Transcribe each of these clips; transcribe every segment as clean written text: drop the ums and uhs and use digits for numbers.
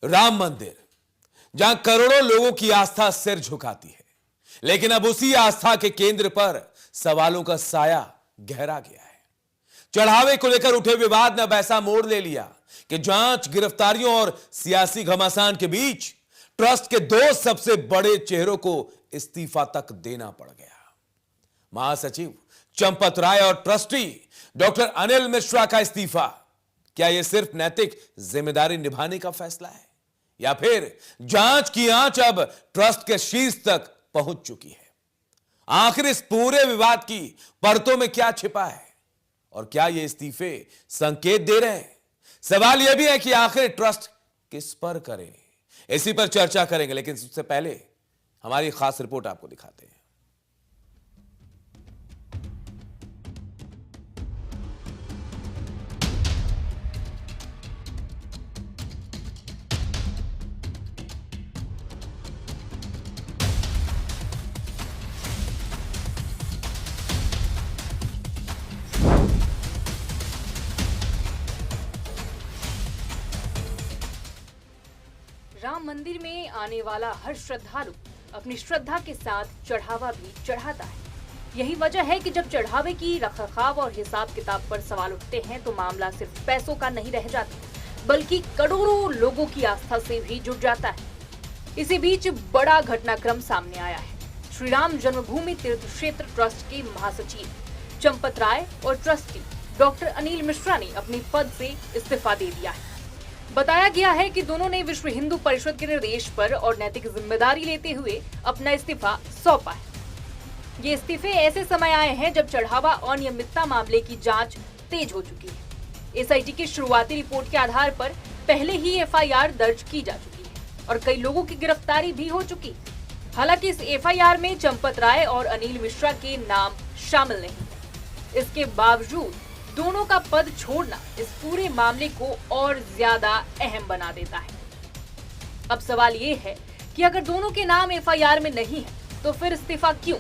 राम मंदिर, जहां करोड़ों लोगों की आस्था सिर झुकाती है, लेकिन अब उसी आस्था के केंद्र पर सवालों का साया गहरा गया है। चढ़ावे को लेकर उठे विवाद ने अब ऐसा मोड़ ले लिया कि जांच, गिरफ्तारियों और सियासी घमासान के बीच ट्रस्ट के दो सबसे बड़े चेहरों को इस्तीफा तक देना पड़ गया। महासचिव चंपत राय और ट्रस्टी डॉक्टर अनिल मिश्रा का इस्तीफा, क्या यह सिर्फ नैतिक जिम्मेदारी निभाने का फैसला है या फिर जांच की आंच अब ट्रस्ट के शीर्ष तक पहुंच चुकी है? आखिर इस पूरे विवाद की परतों में क्या छिपा है और क्या ये इस्तीफे संकेत दे रहे हैं? सवाल यह भी है कि आखिर ट्रस्ट किस पर करे। इसी पर चर्चा करेंगे, लेकिन सबसे पहले हमारी खास रिपोर्ट आपको दिखाते हैं। राम मंदिर में आने वाला हर श्रद्धालु अपनी श्रद्धा के साथ चढ़ावा भी चढ़ाता है। यही वजह है कि जब चढ़ावे की रखरखाव और हिसाब किताब पर सवाल उठते हैं तो मामला सिर्फ पैसों का नहीं रह जाता, बल्कि करोड़ों लोगों की आस्था से भी जुड़ जाता है। इसी बीच बड़ा घटनाक्रम सामने आया है। श्री राम जन्मभूमि तीर्थ क्षेत्र ट्रस्ट के महासचिव चंपत राय और ट्रस्टी डॉक्टर अनिल मिश्रा ने अपने पद से इस्तीफा दे दिया है। बताया गया है कि दोनों ने विश्व हिंदू परिषद के निर्देश पर और नैतिक जिम्मेदारी लेते हुए अपना इस्तीफा सौंपा है। ये इस्तीफे ऐसे समय आए हैं जब चढ़ावा अनियमितता मामले की जांच तेज हो चुकी है। एसआईटी की शुरुआती रिपोर्ट के आधार पर पहले ही एफआईआर दर्ज की जा चुकी है और कई लोगों की गिरफ्तारी भी हो चुकी है। हालांकि इस एफआईआर में चंपत राय और अनिल मिश्रा के नाम शामिल नहीं है। इसके बावजूद दोनों का पद छोड़ना इस पूरे मामले को और ज्यादा अहम बना देता है। अब सवाल ये है कि अगर दोनों के नाम एफआईआर में नहीं है तो फिर इस्तीफा क्यों?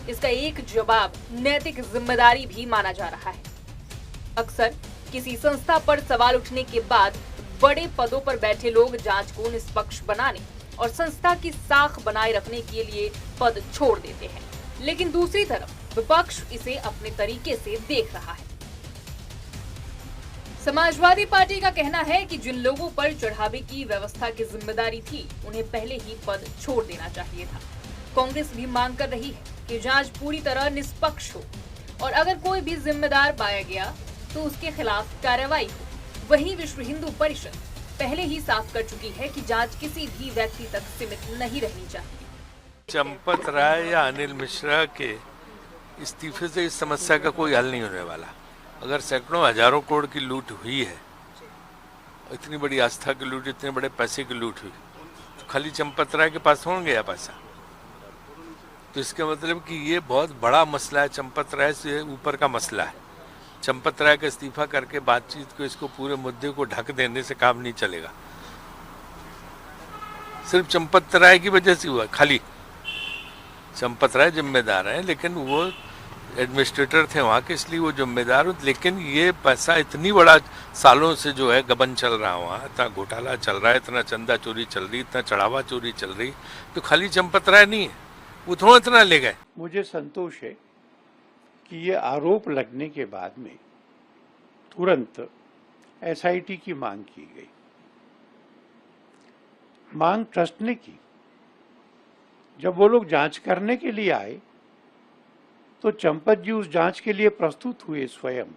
इसका एक जवाब नैतिक जिम्मेदारी भी माना जा रहा है। अक्सर किसी संस्था पर सवाल उठने के बाद बड़े पदों पर बैठे लोग जांच को निष्पक्ष बनाने और संस्था की साख बनाए रखने के लिए पद छोड़ देते हैं, लेकिन दूसरी तरफ विपक्ष इसे अपने तरीके से देख रहा है। समाजवादी पार्टी का कहना है कि जिन लोगों पर चढ़ावे की व्यवस्था की जिम्मेदारी थी उन्हें पहले ही पद छोड़ देना चाहिए था। कांग्रेस भी मांग कर रही है कि जांच पूरी तरह निष्पक्ष हो और अगर कोई भी जिम्मेदार पाया गया तो उसके खिलाफ कार्रवाई हो। वहीं विश्व हिंदू परिषद पहले ही साफ कर चुकी है कि जांच किसी भी व्यक्ति तक सीमित नहीं रहनी चाहिए। चंपत राय या अनिल मिश्रा के इस्तीफे से इस समस्या का कोई हल नहीं होने वाला। अगर सैकड़ों हजारों करोड़ की लूट हुई है, इतनी बड़ी आस्था की लूट, इतने बड़े पैसे की लूट हुई, तो खाली चंपत राय के पास हो गया पैसा? तो इसका मतलब कि ये बहुत बड़ा मसला है, चंपत राय से ऊपर का मसला है। चंपत राय का इस्तीफा करके बातचीत को, इसको पूरे मुद्दे को ढक देने से काम नहीं चलेगा। सिर्फ चंपत राय की वजह से हुआ, खाली चंपत राय जिम्मेदार है, लेकिन वो एडमिनिस्ट्रेटर थे वहाँ के, इसलिए वो जिम्मेदार हो। लेकिन ये पैसा इतनी बड़ा सालों से जो है गबन चल रहा है, वहाँ इतना घोटाला चल रहा है, इतना चंदा चोरी चल रही, इतना चढ़ावा चोरी चल रही, तो खाली चंपत राय नहीं है, वो थोड़ा इतना ले गए। मुझे संतोष है कि ये आरोप लगने के बाद में तुरंत एसआईटी की मांग की गई। मांग ट्रस्ट ने की। जब वो लोग जांच करने के लिए आए तो चंपत जी उस जांच के लिए प्रस्तुत हुए स्वयं,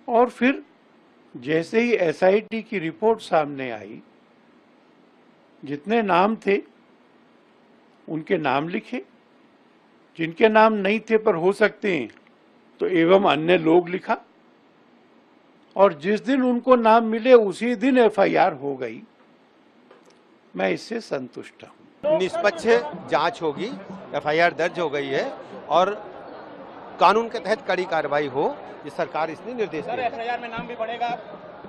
और फिर जैसे ही एसआईटी की रिपोर्ट सामने आई, जितने नाम थे उनके नाम लिखे, जिनके नाम नहीं थे पर हो सकते हैं तो एवं अन्य लोग लिखा, और जिस दिन उनको नाम मिले उसी दिन एफआईआर हो गई। मैं इससे संतुष्ट हूं। निष्पक्ष जांच होगी, एफआईआर दर्ज हो गई है और कानून के तहत कड़ी कार्रवाई हो, ये सरकार इसने निर्देश दिया। एफआईआर में नाम भी पड़ेगा,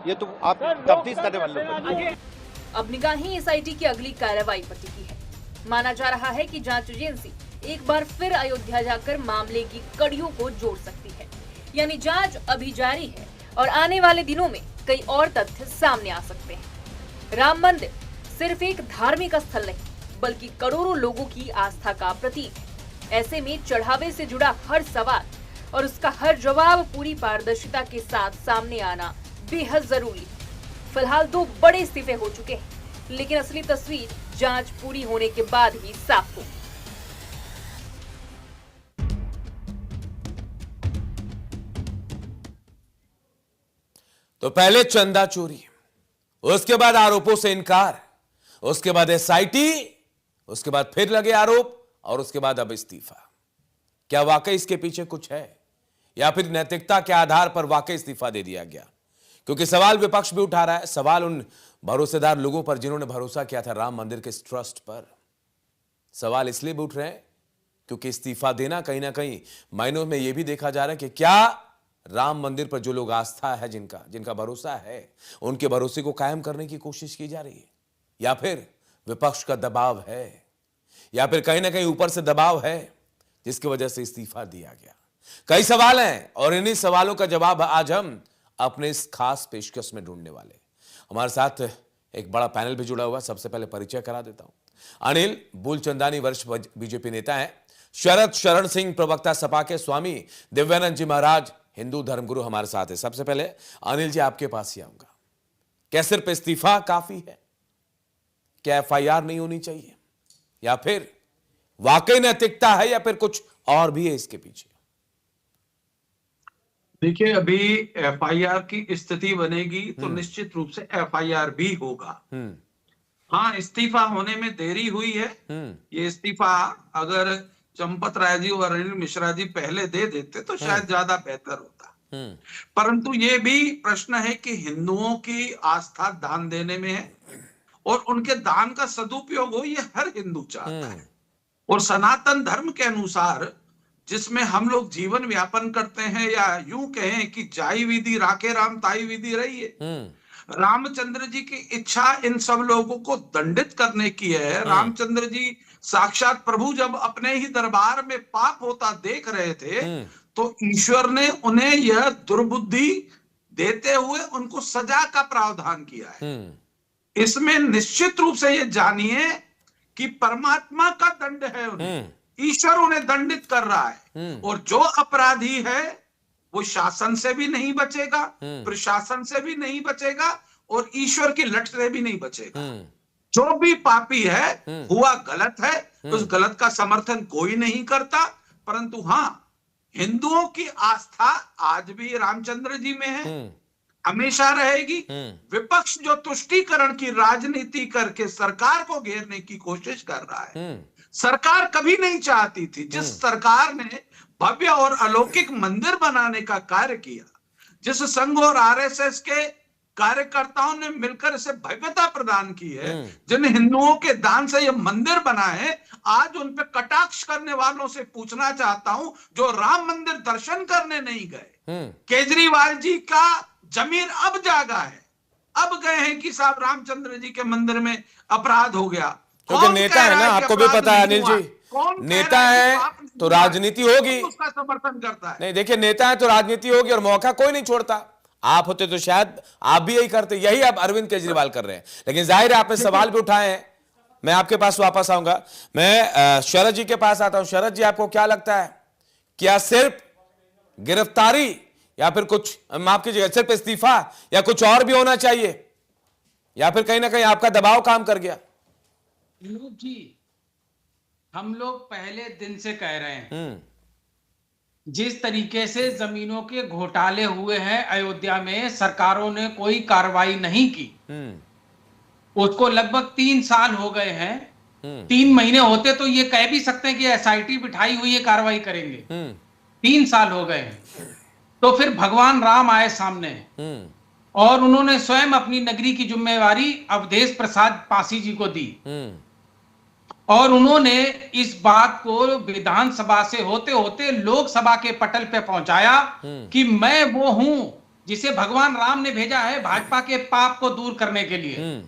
ये तो आप तफ्तीश करने वाले लोग। अब निगाहें एसआईटी की अगली कार्रवाई पर टिकी है। माना जा रहा है कि जांच एजेंसी एक बार फिर अयोध्या जाकर मामले की कड़ियों को जोड़ सकती है। यानी जांच अभी जारी है और आने वाले दिनों में कई और तथ्य सामने आ सकते हैं। राम मंदिर सिर्फ एक धार्मिक स्थल नहीं बल्कि करोड़ों लोगों की आस्था का प्रतीक है। ऐसे में चढ़ावे से जुड़ा हर सवाल और उसका हर जवाब पूरी पारदर्शिता के साथ सामने आना बेहद जरूरी है। फिलहाल 2 बड़े इस्तीफे हो चुके हैं, लेकिन असली तस्वीर जांच पूरी होने के बाद ही साफ होगी। तो पहले चंदा चोरी, उसके बाद आरोपों से इनकार, उसके बाद एसआईटी, उसके बाद फिर लगे आरोप और उसके बाद अब इस्तीफा। क्या वाकई इसके पीछे कुछ है या फिर नैतिकता के आधार पर वाकई इस्तीफा दे दिया गया? क्योंकि सवाल विपक्ष भी उठा रहा है, सवाल उन भरोसेदार लोगों पर जिन्होंने भरोसा किया था राम मंदिर के ट्रस्ट पर। सवाल इसलिए भी उठ रहे हैं क्योंकि इस्तीफा देना कहीं ना कहीं मायनों में यह भी देखा जा रहा है कि क्या राम मंदिर पर जो लोग आस्था है, जिनका भरोसा है, उनके भरोसे को कायम करने की कोशिश की जा रही है, या फिर विपक्ष का दबाव है, या फिर कहीं ना कहीं ऊपर से दबाव है जिसकी वजह से इस्तीफा दिया गया। कई सवाल हैं और इन्हीं सवालों का जवाब आज हम अपने इस खास पेशकश में ढूंढने वाले। हमारे साथ एक बड़ा पैनल भी जुड़ा हुआ, सबसे पहले परिचय करा देता हूं। अनिल बुलचंदानी वरिष्ठ बीजेपी नेता हैं। शरद शरण सिंह प्रवक्ता सपा के, स्वामी दिव्यानंद जी महाराज हिंदू धर्मगुरु हमारे साथ है। सबसे पहले अनिल जी आपके पास ही आऊंगा, क्या सिर्फ इस्तीफा काफी है? क्या एफआईआर नहीं होनी चाहिए, या फिर वाकई नैतिकता है, या फिर कुछ और भी है इसके पीछे? देखिए, अभी एफआईआर की स्थिति बनेगी तो निश्चित रूप से एफआईआर भी होगा। हाँ, इस्तीफा होने में देरी हुई है। ये इस्तीफा अगर चंपत राय जी और अनिल मिश्रा जी पहले दे देते तो शायद ज्यादा बेहतर होता। परंतु ये भी प्रश्न है कि हिंदुओं की आस्था दान देने में है और उनके दान का सदुपयोग हो, ये हर हिंदू चाहता है। और सनातन धर्म के अनुसार जिसमें हम लोग जीवन व्यापन करते हैं, या यूं कहें कि जाई विधि राखे राम ताई विधि रही है। रामचंद्र जी की इच्छा इन सब लोगों को दंडित करने की है। रामचंद्र जी साक्षात प्रभु जब अपने ही दरबार में पाप होता देख रहे थे तो ईश्वर ने उन्हें यह दुर्बुद्धि देते हुए उनको सजा का प्रावधान किया है। इसमें निश्चित रूप से ये जानिए कि परमात्मा का दंड है उन्हें, ईश्वर उन्हें दंडित कर रहा है। और जो अपराधी है वो शासन से भी नहीं बचेगा, प्रशासन से भी नहीं बचेगा और ईश्वर की लठ से भी नहीं बचेगा। जो भी पापी है हुआ गलत है, उस गलत का समर्थन कोई नहीं करता। परंतु हाँ, हिंदुओं की आस्था आज भी रामचंद्र जी में है, हमेशा रहेगी। विपक्ष जो तुष्टीकरण की राजनीति करके सरकार को घेरने की कोशिश कर रहा है, सरकार कभी नहीं चाहती थी। जिस सरकार ने भव्य और अलौकिक मंदिर बनाने का कार्य किया, जिस संघ और आरएसएस के कार्यकर्ताओं ने मिलकर इसे भव्यता प्रदान की है, जिन हिंदुओं के दान से यह मंदिर बना है, आज उन पे कटाक्ष करने वालों से पूछना चाहता हूं जो राम मंदिर दर्शन करने नहीं गए। केजरीवाल जी का जमीर अब जागा है, अब गए हैं कि साहब रामचंद्र जी के मंदिर में अपराध हो गया। क्योंकि नेता है ना, आपको भी पता है अनिल जी, नेता है तो राजनीति होगी, उसका समर्थन करता है। नहीं देखिए, नेता है तो राजनीति होगी और मौका कोई नहीं छोड़ता। आप होते तो शायद आप भी यही करते, यही अब अरविंद केजरीवाल कर रहे हैं। लेकिन जाहिर है आपने सवाल भी उठाए हैं, मैं आपके पास वापस आऊंगा। मैं शरद जी के पास आता हूं। शरद जी, आपको क्या लगता है, क्या सिर्फ गिरफ्तारी या फिर कुछ, माफ कीजिएगा, सिर्फ इस्तीफा या कुछ और भी होना चाहिए, या फिर कहीं ना कहीं आपका दबाव काम कर गया? जी, हम लोग पहले दिन से कह रहे हैं, जिस तरीके से जमीनों के घोटाले हुए हैं अयोध्या में, सरकारों ने कोई कार्रवाई नहीं की। उसको लगभग 3 साल हो गए हैं। 3 महीने होते तो ये कह भी सकते हैं कि एसआईटी बिठाई हुई है, कार्रवाई करेंगे। 3 साल हो गए हैं। तो फिर भगवान राम आए सामने और उन्होंने स्वयं अपनी नगरी की जिम्मेवारी अवधेश प्रसाद पासी जी को दी, और उन्होंने इस बात को विधानसभा से होते होते लोकसभा के पटल पे पहुंचाया कि मैं वो हूं जिसे भगवान राम ने भेजा है भाजपा के पाप को दूर करने के लिए।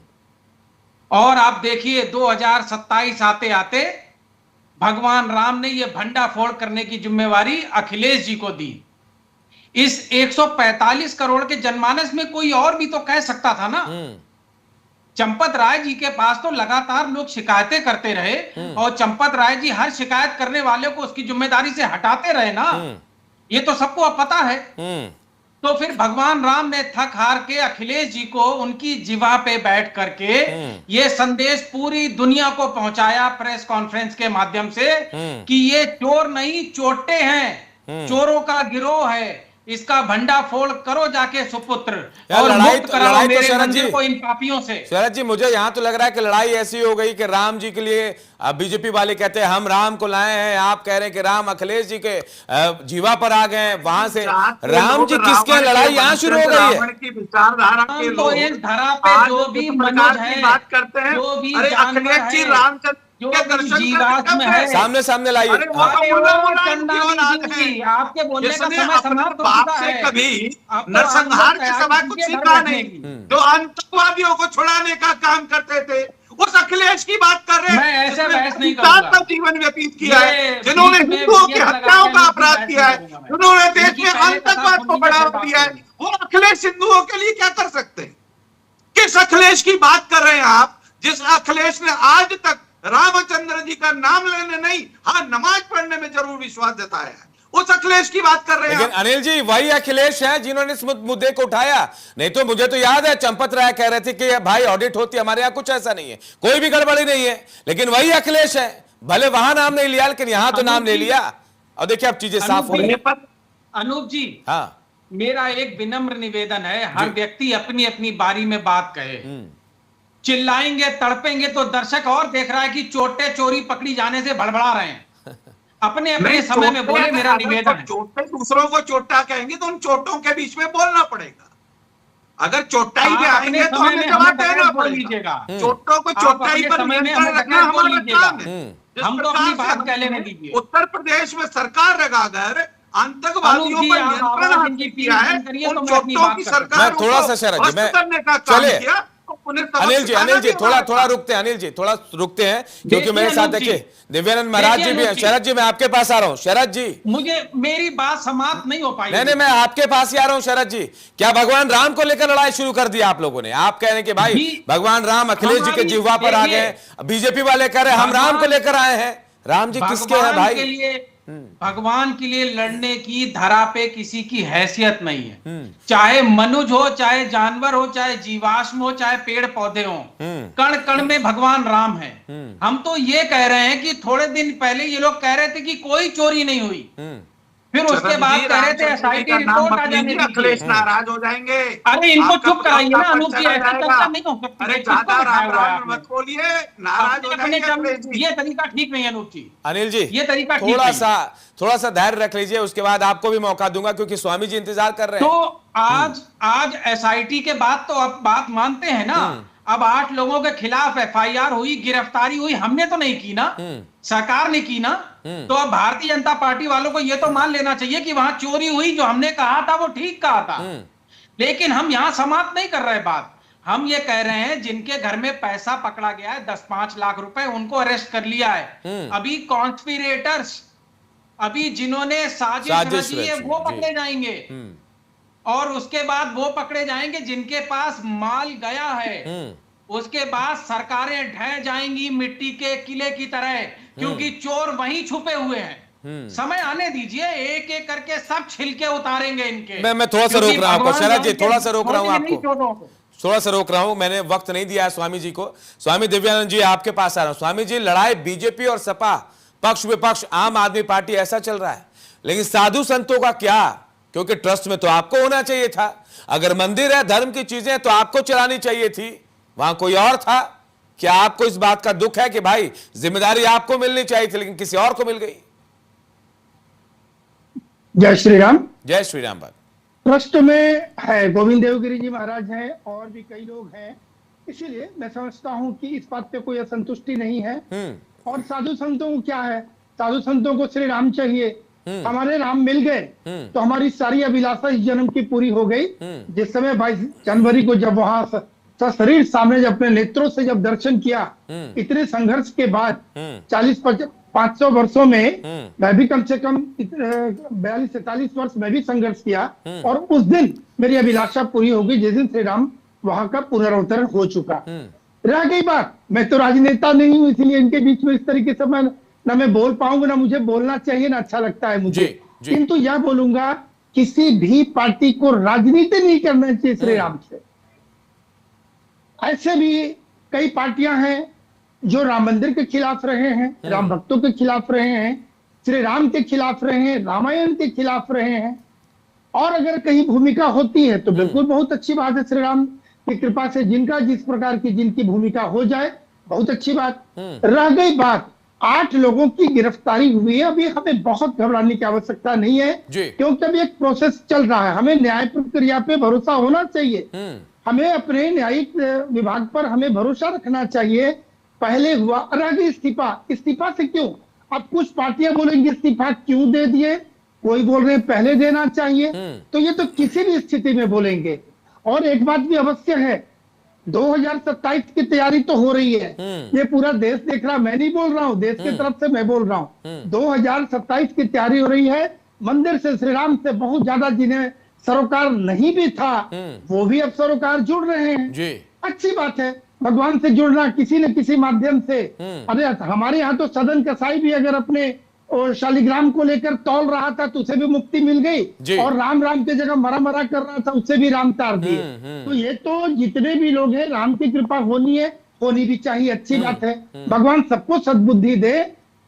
और आप देखिए 2027 आते आते भगवान राम ने यह भंडाफोड़ करने की जिम्मेवारी अखिलेश जी को दी। इस 145 करोड़ के जनमानस में कोई और भी तो कह सकता था ना। चंपत राय जी के पास तो लगातार लोग शिकायतें करते रहे और चंपत राय जी हर शिकायत करने वाले को उसकी जिम्मेदारी से हटाते रहे ना, ये तो सबको अब पता है। तो फिर भगवान राम ने थक हार के अखिलेश जी को उनकी जिवा पे बैठ करके ये संदेश पूरी दुनिया को पहुंचाया प्रेस कॉन्फ्रेंस के माध्यम से कि ये चोर नहीं चोटे हैं, चोरों का गिरोह है, इसका भंडाफोड़ करो जाके सुपुत्र और मुक्त कराओ मेरे मंदिर को इन पापियों से। शरद जी, मुझे यहां तो लग रहा है कि लड़ाई ऐसी हो गई कि राम जी के लिए बीजेपी वाले कहते हैं हम राम को लाए हैं, आप कह रहे हैं कि राम अखिलेश जी के जीवा पर आ गए, वहां से राम जी किसके लड़ाई यहां शुरू हो गई है। की विचारधारा के लोग इस धरा पे जो भी मनुष्य है, बात करते हैं, जो भी अरे अखिलेश जी रामचंद्र के दर्शन जीवात्म है, सामने लाइए। आपके बोलने का समय समाप्त हो चुका है। कभी नरसंहार के समय कुछ सीखा नहीं, जो आतंकवादियों को छुड़ाने का काम करते थे, उस अखिलेश की बात कर रहे हैं। मैं ऐसे बहस नहीं करूंगा। जीवन व्यतीत किया है, जिन्होंने हिंदुओं की हत्याओं का अपराध किया है, जिन्होंने देश में आतंकवाद को बढ़ावा दिया है, वो अखिलेश हिंदुओं के लिए क्या कर सकते हैं? किस अखिलेश की बात कर रहे हैं आप, जिस अखिलेश ने आज तक रामचंद्र जी का नाम लेने नहीं, हाँ नमाज पढ़ने में जरूर विश्वास जताया है, उस अखिलेश की बात कर रहे हैं। लेकिन अनिल जी वही अखिलेश है जिन्होंने इस मुद्दे को उठाया। नहीं तो मुझे तो याद है चंपत राय कह रहे थे कि भाई ऑडिट होती, हमारे यहाँ कुछ ऐसा नहीं है, कोई भी गड़बड़ी नहीं है, लेकिन वही अखिलेश है, भले वहां नाम नहीं लिया लेकिन यहां तो नाम ले लिया। और देखिए अब चीजें साफ हो रही है। अनूप जी, हाँ, मेरा एक विनम्र निवेदन है, हर व्यक्ति अपनी अपनी बारी में बात कहे। चिल्लाएंगे तड़पेंगे तो दर्शक और देख रहा है कि चोटे चोरी पकड़ी जाने से भड़बड़ा रहे हैं। अपने अपने समय में बोले, मेरा निवेदन है। चोटे दूसरों को चोटा कहेंगे तो उन चोटों के बीच में बोलना पड़ेगा। अगर चोटाई पे आएंगे तो हमें जवाब देना पड़ेगा। चोटों को चोटाई पर नियंत्रण रखना हमारा काम है। हमको अपनी बात कह लेने दीजिए। उत्तर प्रदेश में सरकार लगाकर आतंकवादियों पर नियंत्रण हासिल किया है, उन चोटों की सरकार थोड़ा सा शरद जी, मैं करने का काम किया। अनिल जी थोड़ा रुकते हैं, अनिल जी थोड़ा रुकते हैं, क्योंकि मेरे साथ देखिए देवेंद्र महाराज जी भी हैं। शरद जी मैं आपके पास आ रहा हूं। शरद जी, मुझे मेरी बात समाप्त नहीं हो पाई। नहीं, मैं आपके पास ही आ रहा हूं। शरद जी, क्या भगवान राम को लेकर लड़ाई शुरू कर दी आप लोगों ने? आप कह रहे हैं कि भाई भगवान राम अखिलेश जी के जिह्वा पर आ गए, बीजेपी वाले कह रहे हैं हम राम को लेकर आए हैं। राम जी किसके हैं भाई? भगवान के लिए लड़ने की धरा पे किसी की हैसियत नहीं है, चाहे मनुष्य हो, चाहे जानवर हो, चाहे जीवाश्म हो, चाहे पेड़ पौधे हो, कण कण में भगवान राम है। हम तो ये कह रहे हैं कि थोड़े दिन पहले ये लोग कह रहे थे कि कोई चोरी नहीं हुई, फिर उसके बाद कह रहे थे एसआईटी रिपोर्ट आ जाने दीजिए। अखिलेश नाराज हो जाएंगे। अरे इनको चुप कराइए ना अनूप जी, ऐसा चर्चा नहीं हो सकती। अरे ज्यादा राम मत बोलिए, नाराज हो जाएंगे। ये तरीका ठीक नहीं है अनूप जी। अनिल जी ये तरीका थोड़ा सा धैर्य रख लीजिए, उसके बाद आपको भी मौका दूंगा क्योंकि स्वामी जी इंतजार कर रहे हैं। तो आज एसआईटी के बाद तो अब बात मानते हैं ना। अब 8 लोगों के खिलाफ एफआईआर हुई, गिरफ्तारी हुई, हमने तो नहीं की ना, सरकार ने की ना। तो अब भारतीय जनता पार्टी वालों को यह तो मान लेना चाहिए कि वहां चोरी हुई, जो हमने कहा था वो ठीक कहा था। लेकिन हम यहां समाप्त नहीं कर रहे बात, हम ये कह रहे हैं जिनके घर में पैसा पकड़ा गया है 10-5 लाख रुपए, उनको अरेस्ट कर लिया है। अभी कॉन्स्पिरेटर्स, अभी जिन्होंने साजिश रची है वो पकड़े जाएंगे, और उसके बाद वो पकड़े जाएंगे जिनके पास माल गया है। उसके बाद सरकारें ढह जाएंगी मिट्टी के किले की तरह, क्योंकि चोर वहीं छुपे हुए हैं। समय आने दीजिए, एक एक करके सब छिलके उतारेंगे इनके। मैं थोड़ा सा रोक रहा हूं आपको शरद जी, थोड़ा सा रोक रहा हूं आपको, थोड़ा सा रोक रहा हूं। मैंने वक्त नहीं दिया है स्वामी जी को। स्वामी दिव्यानंद जी आपके पास आ रहा हूं। स्वामी जी, लड़ाई बीजेपी और सपा, पक्ष विपक्ष, आम आदमी पार्टी, ऐसा चल रहा है, लेकिन साधु संतों का क्या? क्योंकि ट्रस्ट में तो आपको होना चाहिए था। अगर मंदिर है, धर्म की चीजें तो आपको चलानी चाहिए थी, वहां कोई और था। क्या आपको इस बात का दुख है कि भाई जिम्मेदारी आपको मिलनी चाहिए थी लेकिन किसी और को मिल गई? जय श्री राम। जय श्री राम। बात ट्रस्ट में है, गोविंद देवगिरी जी महाराज हैं और भी कई लोग हैं, इसीलिए मैं समझता हूं कि इस बात पे कोई असंतुष्टि नहीं है। और साधु संतों को क्या है, साधु संतों को श्री राम चाहिए। हमारे राम मिल गए तो हमारी सारी अभिलाषा इस जन्म की पूरी हो गई। जिस समय 22 जनवरी को जब वहां सशरीर सामने जब अपने नेत्रों से जब दर्शन किया, इतने संघर्ष के बाद 40-500 वर्षों में मैं भी कम से कम 42-43 वर्ष में भी संघर्ष किया, और उस दिन मेरी अभिलाषा पूरी होगी जिस दिन श्री राम वहां का पुनर्अवतरण हो चुका। रह गई बात, मैं तो राजनेता नहीं हूं, इसलिए इनके बीच में इस तरीके से मैं ना मैं बोल पाऊंगा, ना मुझे बोलना चाहिए, ना अच्छा लगता है मुझे। किंतु यह बोलूंगा, किसी भी पार्टी को राजनीति नहीं करना चाहिए श्री राम से। ऐसे भी कई पार्टियां हैं जो राम मंदिर के खिलाफ रहे हैं, राम भक्तों के खिलाफ रहे हैं, श्री राम के खिलाफ रहे हैं, रामायण के खिलाफ रहे हैं। और अगर कहीं भूमिका होती है तो बिल्कुल बहुत अच्छी बात है, श्री राम की कृपा से जिनका जिस प्रकार की जिनकी भूमिका हो जाए, बहुत अच्छी बात। रह गई बात, 8 लोगों की गिरफ्तारी हुई है, अभी हमें बहुत घबराने की आवश्यकता नहीं है, क्योंकि अभी एक प्रोसेस चल रहा है। हमें न्याय प्रक्रिया पे भरोसा होना चाहिए, हमें अपने न्यायिक विभाग पर हमें भरोसा रखना चाहिए। पहले हुआ, रह गई इस्तीफा से क्यों? अब कुछ पार्टियां बोलेंगी इस्तीफा क्यों दे दिए, कोई बोल रहे हैं पहले देना चाहिए, तो ये तो किसी भी स्थिति में बोलेंगे। और एक बात भी अवश्य है, 2027 की तैयारी तो हो रही है, ये पूरा देश देख रहा, मैं नहीं बोल रहा हूँ, देश की तरफ से मैं बोल रहा हूँ। 2027 की तैयारी हो रही है, मंदिर से श्री राम से बहुत ज्यादा जिन्हें सरोकार नहीं भी था वो भी अब सरोकार जुड़ रहे हैं। अच्छी बात है, भगवान से जुड़ना किसी न किसी माध्यम से। अरे हमारे यहाँ तो सदन कसाई भी अगर अपने शालिग्राम को लेकर तौल रहा था तो उसे भी मुक्ति मिल गई, और राम राम की जगह मरा मरा कर रहा था उससे भी राम तार दिए। तो ये तो जितने भी लोग हैं, राम की कृपा होनी है, होनी भी चाहिए, अच्छी बात है। भगवान सबको सद्बुद्धि दे,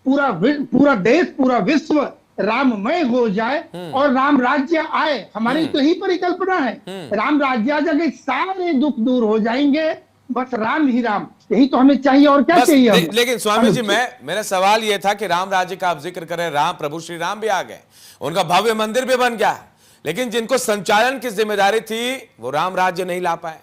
पूरा देश पूरा विश्व राममय हो जाए और राम राज्य आए, हमारी तो यही परिकल्पना है। राम राज्य आ जाएगा, सारे दुख दूर हो जाएंगे, बस राम ही राम, यही तो हमें चाहिए, और क्या चाहिए हमें। लेकिन स्वामी जी, मेरा सवाल यह था कि राम राज्य का आप जिक्र करें, राम प्रभु श्री राम भी आ गए, उनका भव्य मंदिर भी बन गया, लेकिन जिनको संचालन की जिम्मेदारी थी वो राम राज्य नहीं ला पाए।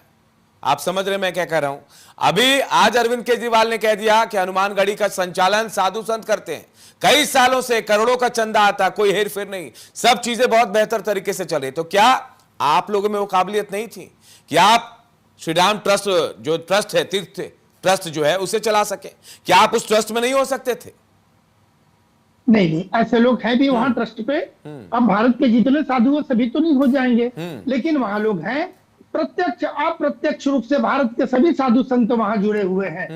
आप समझ रहे मैं क्या कह रहा हूं? अभी आज अरविंद केजरीवाल ने कह दिया कि हनुमानगढ़ी का संचालन साधु संत करते हैं, कई सालों से करोड़ों का चंदा आता, कोई हेर फेर नहीं, सब चीजें बहुत बेहतर तरीके से चले। तो क्या आप लोगों में वो काबिलियत नहीं थी कि आप श्री राम ट्रस्ट, जो ट्रस्ट है, तीर्थ ट्रस्ट जो है, उसे चला सके? क्या आप उस ट्रस्ट में नहीं हो सकते थे? नहीं, ऐसे लोग हैं भी वहां ट्रस्ट पे। अब भारत के जितने साधु हैं सभी तो नहीं हो जाएंगे, लेकिन वहां लोग हैं, प्रत्यक्ष अप्रत्यक्ष रूप से भारत के सभी साधु संत वहां जुड़े हुए हैं,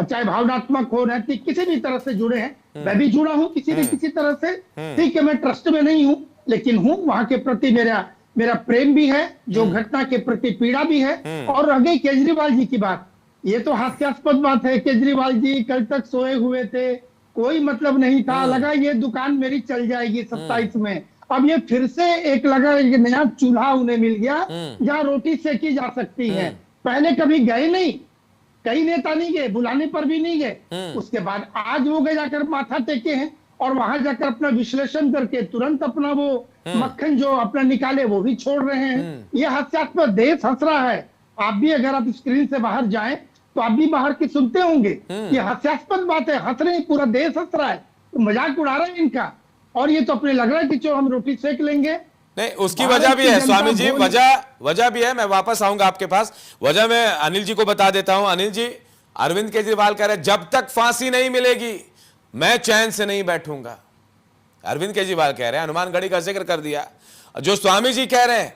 चाहे भावनात्मक हो, नैतिक, किसी भी तरह से जुड़े हैं। मैं भी जुड़ा हूं किसी न किसी तरह से, ठीक है, मैं ट्रस्ट में नहीं हूं, लेकिन हूं, वहां के प्रति मेरा प्रेम भी है, जो घटना के प्रति पीड़ा भी है। और रह गई केजरीवाल जी की बात, ये तो हास्यास्पद बात है। केजरीवाल जी कल तक सोए हुए थे, कोई मतलब नहीं था, लगा ये दुकान मेरी चल जाएगी 27 में, अब ये फिर से एक लगा एक नया चूल्हा उन्हें मिल गया जहाँ रोटी सेकी जा सकती है। पहले कभी गए नहीं, कई नेता नहीं गए, बुलाने पर भी नहीं गए, उसके बाद आज वो गए, जाकर माथा टेके हैं, और वहां जाकर अपना विश्लेषण करके तुरंत अपना वो मक्खन जो अपना निकाले वो भी छोड़ रहे हैं। ये हास्यास्पद, देश हंस रहा है। आप भी अगर आप स्क्रीन से बाहर जाएं तो आप भी बाहर की सुनते होंगे, ये हास्यास्पद बात है, हंस रहे, पूरा देश हंस रहा है, तो मजाक उड़ा रहे हैं इनका। और ये तो अपने लग रहा है कि चलो हम रोटी सेक लेंगे। नहीं, उसकी वजह भी है स्वामी जी, वजह भी है, मैं वापस आऊंगा आपके पास। वजह मैं अनिल जी को बता देता हूं। अनिल जी, अरविंद केजरीवाल कह रहे हैं जब तक फांसी नहीं मिलेगी मैं चैन से नहीं बैठूंगा। अरविंद केजरीवाल कह रहे हैं, हनुमानगढ़ी का जिक्र कर दिया। जो स्वामी जी कह रहे हैं,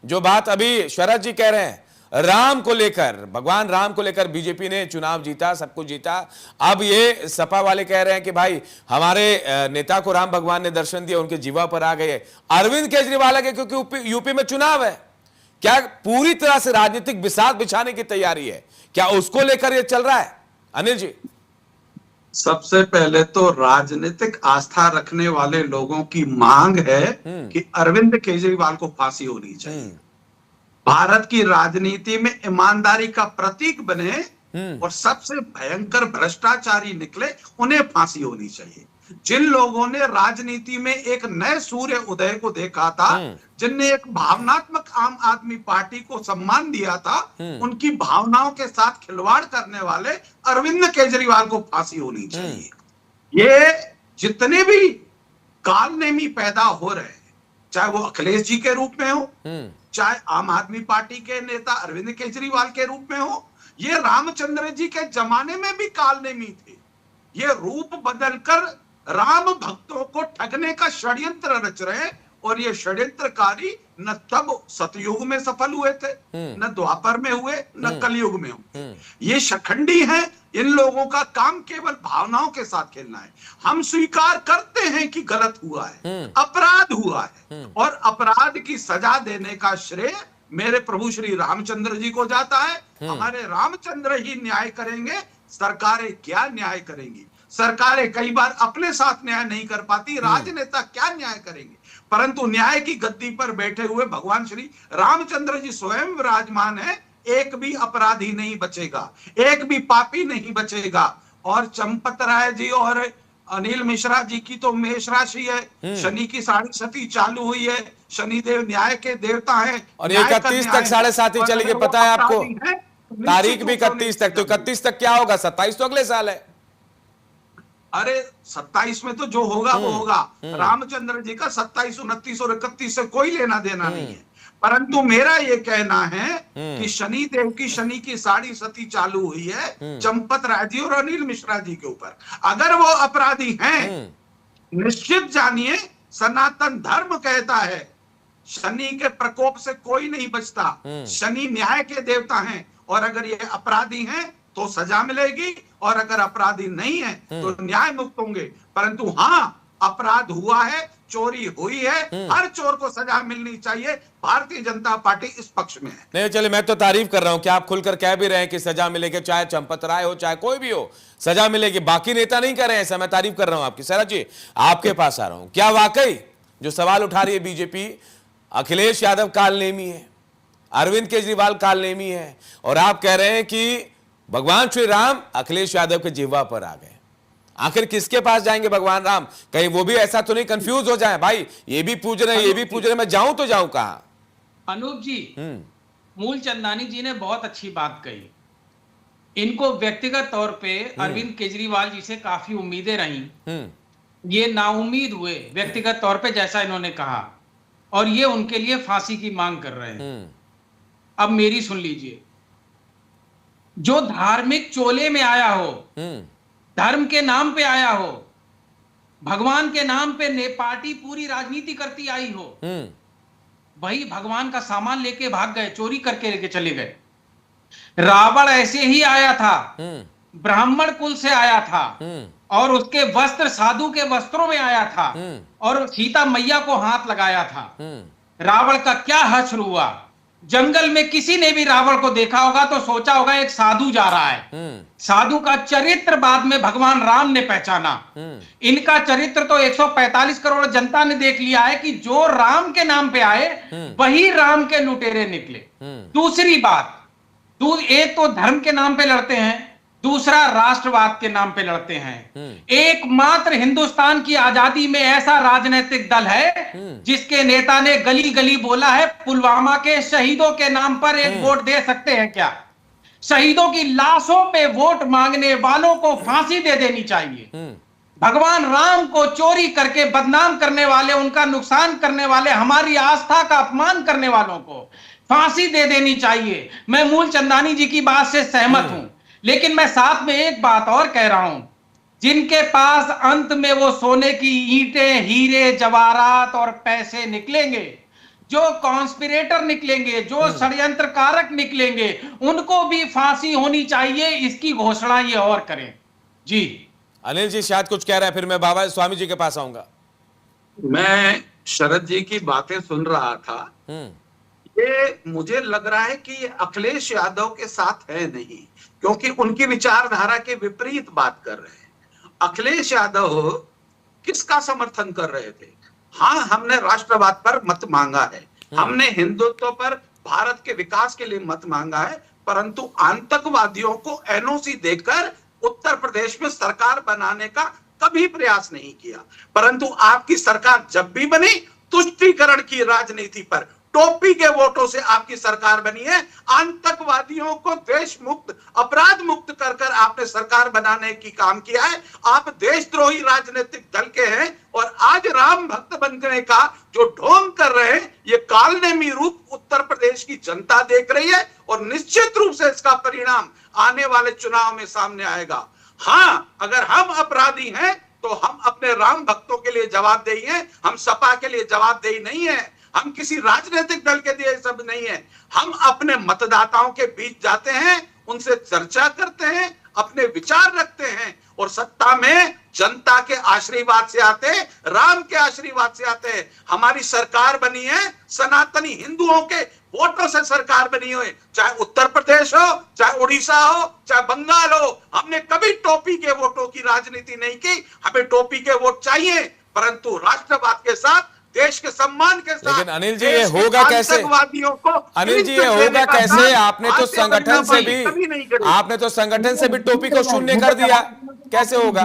जो बात अभी शरद जी कह रहे हैं, राम को लेकर, भगवान राम को लेकर बीजेपी ने चुनाव जीता, सब कुछ जीता। अब ये सपा वाले कह रहे हैं कि भाई हमारे नेता को राम भगवान ने दर्शन दिया, उनके जीवा पर आ गए। अरविंद केजरीवाल के क्योंकि यूपी में चुनाव है, क्या पूरी तरह से राजनीतिक बिसात बिछाने की तैयारी है, क्या उसको लेकर ये चल रहा है? अनिल जी, सबसे पहले तो राजनीतिक आस्था रखने वाले लोगों की मांग है कि अरविंद केजरीवाल को फांसी होनी चाहिए। भारत की राजनीति में ईमानदारी का प्रतीक बने और सबसे भयंकर भ्रष्टाचारी निकले, उन्हें फांसी होनी चाहिए। जिन लोगों ने राजनीति में एक नए सूर्य उदय को देखा था, जिनने एक भावनात्मक आम आदमी पार्टी को सम्मान दिया था, उनकी भावनाओं के साथ खिलवाड़ करने वाले अरविंद केजरीवाल को फांसी होनी चाहिए। ये जितने भी कालनेमी पैदा हो रहे हैं, चाहे वो अखिलेश जी के रूप में हो, चाहे आम आदमी पार्टी के नेता अरविंद केजरीवाल के रूप में हो, ये रामचंद्र जी के जमाने में भी कालनेमी थे। ये रूप बदलकर राम भक्तों को ठगने का षड्यंत्र रच रहे हैं और ये षड्यंत्रकारी न तब सतयुग में सफल हुए थे, न द्वापर में हुए, न कलयुग में हुए। ये शखंडी हैं। इन लोगों का काम केवल भावनाओं के साथ खेलना है। हम स्वीकार करते हैं कि गलत हुआ है, अपराध हुआ है, और अपराध की सजा देने का श्रेय मेरे प्रभु श्री रामचंद्र जी को जाता है। हमारे रामचंद्र ही न्याय करेंगे, सरकारें क्या न्याय करेंगी? सरकारें कई बार अपने साथ न्याय नहीं कर पाती, राजनेता क्या न्याय करेंगे? परंतु न्याय की गद्दी पर बैठे हुए भगवान श्री रामचंद्र जी स्वयं विराजमान है। एक भी अपराधी नहीं बचेगा, एक भी पापी नहीं बचेगा। और चंपत राय जी और अनिल मिश्रा जी की तो मेष राशि है, शनि की 7.5 चालू हुई है। शनिदेव न्याय के देवता हैं और 31 तक 7.5 चलेगी, पता है आपको? तारीख भी 31 तक। तो 31 तक क्या होगा? 27 तो अगले साल है। अरे 27 में तो जो होगा वो होगा। रामचंद्र जी का 27, 29 और 31 से कोई लेना देना नहीं है। परंतु मेरा ये कहना है कि शनि देव की शनि की 7.5 चालू हुई है चंपत राय जी और अनिल मिश्रा जी के ऊपर। अगर वो अपराधी हैं, निश्चित जानिए सनातन धर्म कहता है शनि के प्रकोप से कोई नहीं बचता। शनि न्याय के देवता हैं, और अगर ये अपराधी हैं तो सजा मिलेगी, और अगर अपराधी नहीं है तो न्याय मुक्त होंगे। परंतु हाँ, अपराध हुआ है, चोरी हुई है, हर चोर को सजा मिलनी चाहिए। भारतीय जनता पार्टी इस पक्ष में है। नहीं चलिए, मैं तो तारीफ कर रहा हूं कि आप खुलकर कह भी रहे हैं कि सजा मिलेगी, चाहे चंपत राय हो चाहे कोई भी हो, सजा मिलेगी। बाकी नेता नहीं कर रहे हैं ऐसा, मैं तारीफ कर रहा हूं आपकी। शरद जी, आपके पास आ रहा हूं। क्या वाकई जो सवाल उठा रही है बीजेपी, अखिलेश यादव कालनेमी है, अरविंद केजरीवाल कालनेमी है, और आप कह रहे हैं कि भगवान श्री राम अखिलेश यादव के जिह्वा पर आ गए? आखिर किसके पास जाएंगे भगवान राम? कहीं वो भी ऐसा तो नहीं कंफ्यूज हो जाए, भाई ये भी पूज रहे हैं, ये भी पूज रहे हैं, मैं जाऊं तो जाऊं कहां? अनूप जी, मूल चंदानी जी ने बहुत अच्छी बात कही। इनको व्यक्तिगत तौर पे अरविंद केजरीवाल जी से काफी उम्मीदें रही। ये नाउम्मीद हुए व्यक्तिगत तौर पे, जैसा इन्होंने कहा, और ये उनके लिए फांसी की मांग कर रहे हैं। अब मेरी सुन लीजिए, जो धार्मिक चोले में आया हो, धर्म के नाम पे आया हो, भगवान के नाम पे पार्टी पूरी राजनीति करती आई हो, वही भगवान का सामान लेके भाग गए, चोरी करके लेके चले गए। रावण ऐसे ही आया था, ब्राह्मण कुल से आया था, और उसके वस्त्र साधु के वस्त्रों में आया था, और सीता मैया को हाथ लगाया था। रावण का क्या हश्र हुआ? जंगल में किसी ने भी रावण को देखा होगा तो सोचा होगा एक साधु जा रहा है। साधु का चरित्र बाद में भगवान राम ने पहचाना। इनका चरित्र तो 145 करोड़ जनता ने देख लिया है कि जो राम के नाम पे आए वही राम के लुटेरे निकले। दूसरी बात, एक तो धर्म के नाम पे लड़ते हैं, दूसरा राष्ट्रवाद के नाम पे लड़ते हैं। एकमात्र हिंदुस्तान की आजादी में ऐसा राजनीतिक दल है जिसके नेता ने गली गली बोला है पुलवामा के शहीदों के नाम पर एक वोट दे सकते हैं क्या? शहीदों की लाशों पे वोट मांगने वालों को फांसी दे देनी चाहिए। भगवान राम को चोरी करके बदनाम करने वाले, उनका नुकसान करने वाले, हमारी आस्था का अपमान करने वालों को फांसी दे देनी चाहिए। मैं मूल चंदानी जी की बात से सहमत हूं, लेकिन मैं साथ में एक बात और कह रहा हूं, जिनके पास अंत में वो सोने की ईंटें, हीरे, जवाहरात और पैसे निकलेंगे, जो कॉन्स्पिरेटर निकलेंगे, जो षड्यंत्रकारक निकलेंगे, उनको भी फांसी होनी चाहिए। इसकी घोषणा ये और करें। जी अनिल जी शायद कुछ कह रहे हैं, फिर मैं बाबा स्वामी जी के पास आऊंगा। मैं शरद जी की बातें सुन रहा था, ये मुझे लग रहा है कि ये अखिलेश यादव के साथ है नहीं, क्योंकि उनकी विचारधारा के विपरीत बात कर रहे हैं। अखिलेश यादव किसका समर्थन कर रहे थे? हाँ, हमने राष्ट्रवाद पर मत मांगा है, हमने हिंदुत्व पर, भारत के विकास के लिए मत मांगा है, परंतु आतंकवादियों को एनओसी देकर उत्तर प्रदेश में सरकार बनाने का कभी प्रयास नहीं किया। परंतु आपकी सरकार जब भी बनी, तुष्टीकरण की राजनीति पर, टोपी के वोटों से आपकी सरकार बनी है। आतंकवादियों को देश मुक्त, अपराध मुक्त कर कर आपने सरकार बनाने की काम किया है। आप देशद्रोही राजनीतिक दल के हैं, और आज राम भक्त बनने का जो ढोंग कर रहे हैं, ये कालनेमी रूप उत्तर प्रदेश की जनता देख रही है, और निश्चित रूप से इसका परिणाम आने वाले चुनाव में सामने आएगा। हाँ, अगर हम अपराधी हैं तो हम अपने राम भक्तों के लिए जवाबदेही हैं, हम सपा के लिए जवाबदेही नहीं है, हम किसी राजनीतिक दल के लिए सब नहीं है। हम अपने मतदाताओं के बीच जाते हैं, उनसे चर्चा करते हैं, अपने विचार रखते हैं और सत्ता में जनता के आशीर्वाद से आते, राम के आशीर्वाद से आते हैं। हमारी सरकार बनी है सनातनी हिंदुओं के वोटों से सरकार बनी हुई, चाहे उत्तर प्रदेश हो, चाहे उड़ीसा हो, चाहे बंगाल हो। हमने कभी टोपी के वोटों की राजनीति नहीं की। हमें टोपी के वोट चाहिए, परंतु राष्ट्रवाद के साथ, देश के सम्मान के साथ। लेकिन अनिल जी ये होगा कैसे? अनिल जी ये होगा कैसे? आपने तो संगठन से भी टोपी को शून्य कर दिया, कैसे होगा?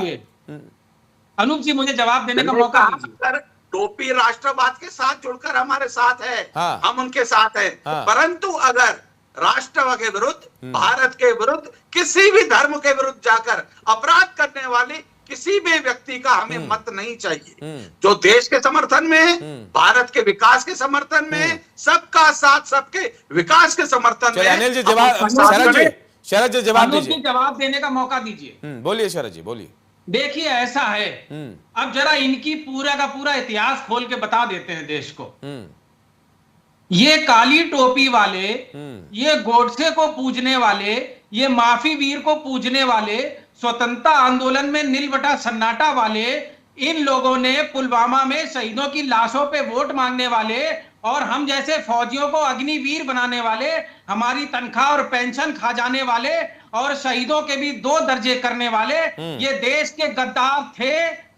अनूप जी मुझे जवाब देने का मौका दीजिए। टोपी राष्ट्रवाद के साथ जुड़कर हमारे साथ है, हाँ। हम उनके साथ हैं, हाँ। परंतु अगर राष्ट्र के विरुद्ध, भारत के विरुद्ध, किसी भी धर्म के विरुद्ध जाकर अपराध करने वाली किसी भी व्यक्ति का हमें मत नहीं चाहिए। जो देश के समर्थन में है, भारत के विकास के समर्थन में है, सबका साथ, सबके विकास के समर्थन में। अनिल जी जवाब, शरद जी जवाब दीजिए, जवाब देने का मौका दीजिए। बोलिए शरद जी, बोलिए। देखिए ऐसा है, अब जरा इनकी पूरा का पूरा इतिहास खोल के बता देते हैं देश को। ये काली टोपी वाले, ये गोडसे को पूजने वाले, ये माफी वीर को पूजने वाले, स्वतंत्रता आंदोलन में नील बटा सन्नाटा वाले, इन लोगों ने पुलवामा में शहीदों की लाशों पे वोट मांगने वाले और हम जैसे फौजियों को अग्निवीर बनाने वाले, हमारी तनख्वाह और पेंशन खा जाने वाले और शहीदों के भी 2 दर्जे करने वाले, ये देश के गद्दार थे,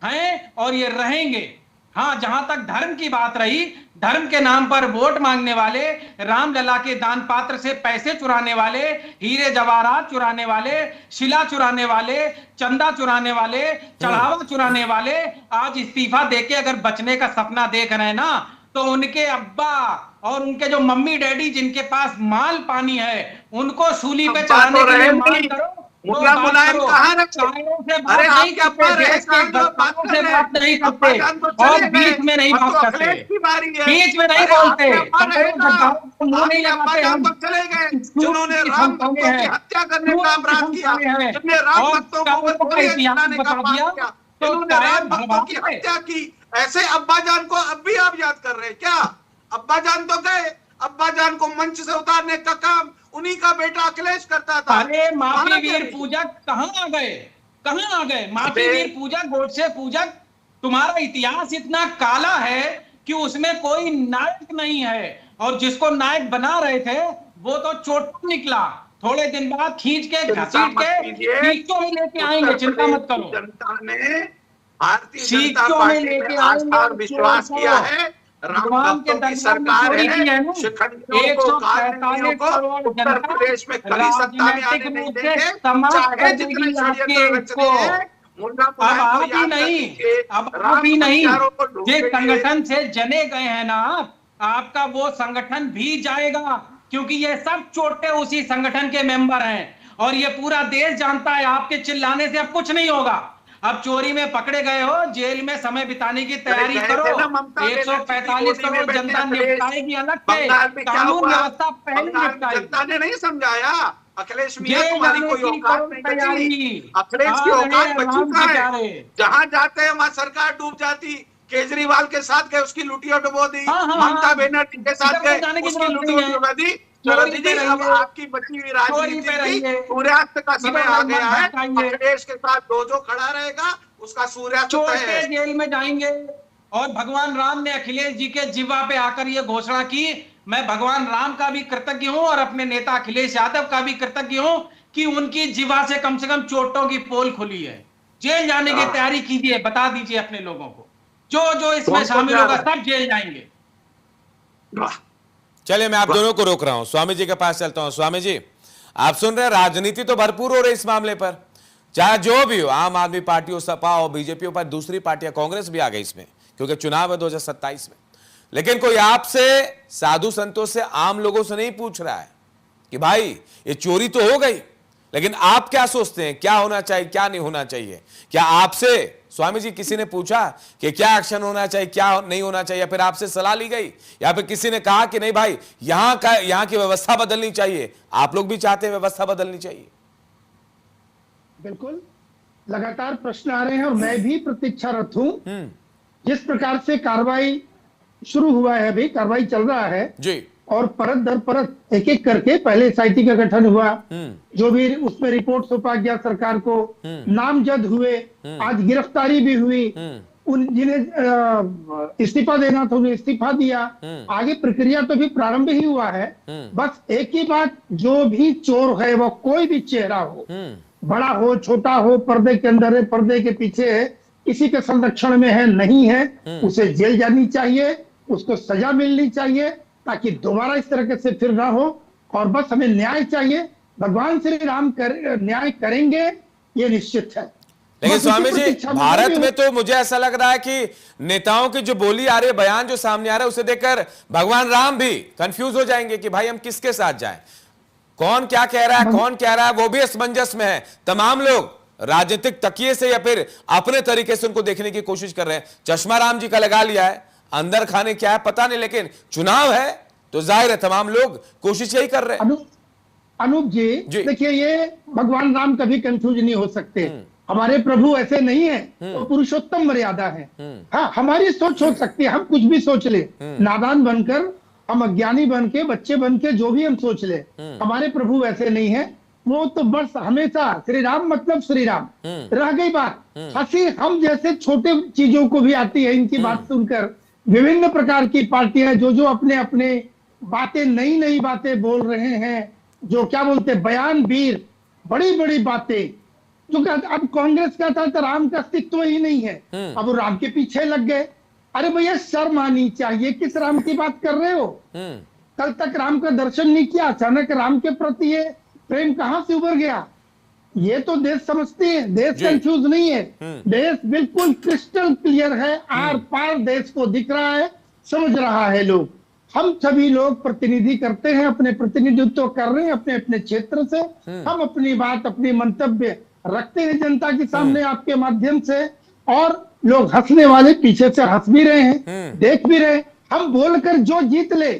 हैं और ये रहेंगे। हाँ, जहां तक धर्म की बात रही, धर्म के नाम पर वोट मांगने वाले, रामलला के दान पात्र से पैसे चुराने वाले, हीरे जवाहरात चुराने वाले, शिला चुराने वाले, चंदा चुराने वाले, चढ़ावा चुराने वाले, आज इस्तीफा देके अगर बचने का सपना देख रहे हैं ना, तो उनके अब्बा और उनके जो मम्मी डैडी जिनके पास माल पानी है, उनको सूली पे चढ़ाने के लिए मांग करो। मुल्ला मुलायम कहाँ रखे? अरे आप क्या बात नहीं करते और बीच में नहीं बात करते, बीच में नहीं बोलते, मुंह नहीं लगाते। चले गए जिन्होंने राम भक्तों की हत्या करने का अपराध किया, जिन्होंने राम भक्तों को गोली चलाने का अपराध किया, जिन्होंने राम भक्तों की हत्या की, ऐसे अब्बा जान को अब भी आप याद कर रहे हैं क्या? अब्बा जान तो गए, अब्बा जान को मंच से उतारने का काम उन्हीं का बेटा अखिलेश करता था। अरे माफी वीर पूजक कहाँ आ गए, कहाँ आ गए? माफी वीर पूजक, गोडसे पूजक, तुम्हारा इतिहास इतना काला है कि उसमें कोई नायक नहीं है और जिसको नायक बना रहे थे वो तो चोट निकला। थोड़े दिन बाद खींच के घसीट के सीटों में लेके आएंगे, चिंता मत करो। जनता ने भारतीय जनता पार्टी में आस्था और विश्वास किया है। राम भक्तों की सरकार है, शिखंडियों को, कानूनियों को उत्तर प्रदेश में कभी सत्ता में आने नहीं देंगे, चाहे जितने षड्यंत्र रचने हैं। अब आप ही नहीं, जिस संगठन से जने गए हैं ना आपका वो संगठन भी जाएगा, क्योंकि ये सब चोटे उसी संगठन के मेंबर हैं और ये पूरा देश जानता है आपके चिल्लाने से अब कुछ नहीं होगा। अब चोरी में पकड़े गए हो, जेल में समय बिताने की तैयारी करो। 145 करोड़ जनता निपटाएगी अलग से, कानून व्यवस्था पहले निपटाएगी। जनता ने नहीं समझाया अखिलेश मियां तुम्हारी कोई औकात नहीं बची। अखिलेश की औकात बच चुका है, जहां जाते हैं वहां सरकार डूब जाती। केजरीवाल के साथ गए, उसकी लुटिया डुबो दी। ममता बनर्जी के साथ गए, उसकी लुटिया डुबो दी। अब आपकी बची हुई राजनीति की सूर्यास्त का समय आ गया है। अखिलेश के साथ जो खड़ा रहेगा उसका सूर्यास्त है। जेल में जाएंगे और भगवान राम ने अखिलेश जी के जिह्वा पे आकर ये घोषणा की, मैं भगवान राम का भी कृतज्ञ हूं और अपने नेता अखिलेश यादव का भी कृतज्ञ हूं कि उनकी जिह्वा से कम चोटों की पोल खुली है। जेल जाने की तैयारी कीजिए, बता दीजिए अपने लोगों को, जो इसमें शामिल होगा सब जेल जाएंगे। चलिए मैं आप दोनों को रोक रहा हूं, स्वामी जी के पास चलता हूं। स्वामी जी आप सुन रहे हैं, राजनीति तो भरपूर हो रही इस मामले पर, चाहे जो भी हो, आम आदमी पार्टी हो, सपा हो, बीजेपी हो, पर दूसरी पार्टियां, कांग्रेस भी आ गई इसमें क्योंकि चुनाव है 2027 में। लेकिन कोई आपसे, साधु संतों से, आम लोगों से नहीं पूछ रहा है कि भाई ये चोरी तो हो गई, लेकिन आप क्या सोचते हैं, क्या होना चाहिए, क्या नहीं होना चाहिए? क्या आपसे स्वामी जी किसी ने पूछा कि क्या एक्शन होना चाहिए, क्या नहीं होना चाहिए, या फिर आपसे सलाह ली गई, या फिर किसी ने कहा कि नहीं भाई यहाँ की व्यवस्था बदलनी चाहिए? आप लोग भी चाहते हैं व्यवस्था बदलनी चाहिए? बिल्कुल, लगातार प्रश्न आ रहे हैं और मैं भी प्रतीक्षारत हूं। जिस प्रकार से कार्रवाई शुरू हुआ है, अभी कार्रवाई चल रहा है जी, और परत दर परत एक एक करके पहले एसआईटी का गठन हुआ, जो भी उसमें रिपोर्ट सौंपा गया सरकार को, नामजद हुए, आज गिरफ्तारी भी हुई, उन जिन्हें इस्तीफा देना था उन्हें इस्तीफा दिया, आगे प्रक्रिया तो भी प्रारंभ ही हुआ है। बस एक ही बात, जो भी चोर है वो कोई भी चेहरा हो, बड़ा हो छोटा हो, पर्दे के अंदर है पर्दे के पीछे है, किसी के संरक्षण में है नहीं है, उसे जेल जानी चाहिए, उसको सजा मिलनी चाहिए, ताकि दोबारा इस तरह से फिर ना हो। और बस हमें न्याय चाहिए, भगवान श्री राम न्याय करेंगे, ये निश्चित है। लेकिन स्वामी जी, भारत में तो मुझे ऐसा लग रहा है कि नेताओं की जो बोली आ रही है, बयान जो सामने आ रहा है, उसे देखकर भगवान राम भी कंफ्यूज हो जाएंगे कि भाई हम किसके साथ जाएं, कौन क्या कह रहा है, कौन कह रहा है, वो भी असमंजस में है। तमाम लोग राजनीतिक तकिए से या फिर अपने तरीके से उनको देखने की कोशिश कर रहे हैं। चश्मा राम जी का लगा लिया है, अंदर खाने क्या है पता नहीं, लेकिन चुनाव है तो जाहिर है तमाम लोग कोशिश यही कर रहे हैं। अनूप जी, देखिए, ये भगवान राम कभी कंफ्यूज नहीं हो सकते। हमारे प्रभु ऐसे नहीं है, तो पुरुषोत्तम मर्यादा है। हाँ, हमारी सोच हो सकती है, हम कुछ भी सोच ले, नादान बनकर, हम अज्ञानी बन के, बच्चे बन के, जो भी हम सोच ले, हमारे प्रभु ऐसे नहीं है। वो तो बस हमेशा श्री राम मतलब श्री राम। रह गई बात हंसी, हम जैसे छोटे चीजों को भी आती है इनकी बात सुनकर। विभिन्न प्रकार की पार्टियां जो अपने अपने बातें, नई नई बातें बोल रहे हैं, जो क्या बोलते बयान वीर, बड़ी बड़ी बातें, जो अब कांग्रेस का था तो राम का अस्तित्व ही नहीं है, अब वो राम के पीछे लग गए। अरे भैया, शर्म आनी चाहिए, किस राम की बात कर रहे हो? कल तक राम का दर्शन नहीं किया, अचानक राम के प्रति ये प्रेम कहां से उभर गया? ये तो देश समझते हैं, देश कंफ्यूज नहीं है, देश बिल्कुल क्रिस्टल क्लियर है, आर पार देश को दिख रहा है, समझ रहा है लोग। हम सभी लोग प्रतिनिधि करते हैं, अपने प्रतिनिधित्व कर रहे हैं अपने अपने क्षेत्र से। हम अपनी बात, अपनी मंतव्य रखते हैं जनता के सामने आपके माध्यम से, और लोग हंसने वाले पीछे से हंस भी रहे हैं, देख भी रहे हैं। हम बोलकर जो जीत ले,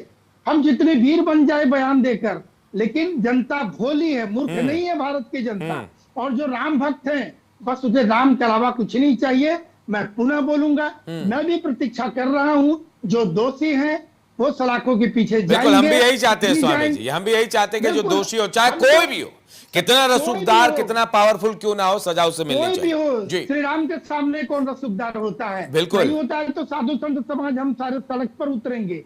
हम जितने वीर बन जाए बयान देकर, लेकिन जनता भोली है, मूर्ख नहीं है भारत की जनता। और जो राम भक्त हैं, बस उसे राम के अलावा कुछ नहीं चाहिए। मैं पुनः बोलूंगा, मैं भी प्रतीक्षा कर रहा हूं, जो दोषी हैं वो सलाखों के पीछे जाएंगे। बिल्कुल, हम भी यही चाहते हैं स्वामी जी, हम भी यही चाहते हैं कि जो दोषी हो, चाहे कोई भी हो, कितना रसूखदार, कितना पावरफुल क्यों ना हो, सजा उसे मिलनी चाहिए। श्री राम के सामने कौन रसूखदार होता है? बिल्कुल नहीं होता है तो साधु संत समाज हम सारे सड़क पर उतरेंगे।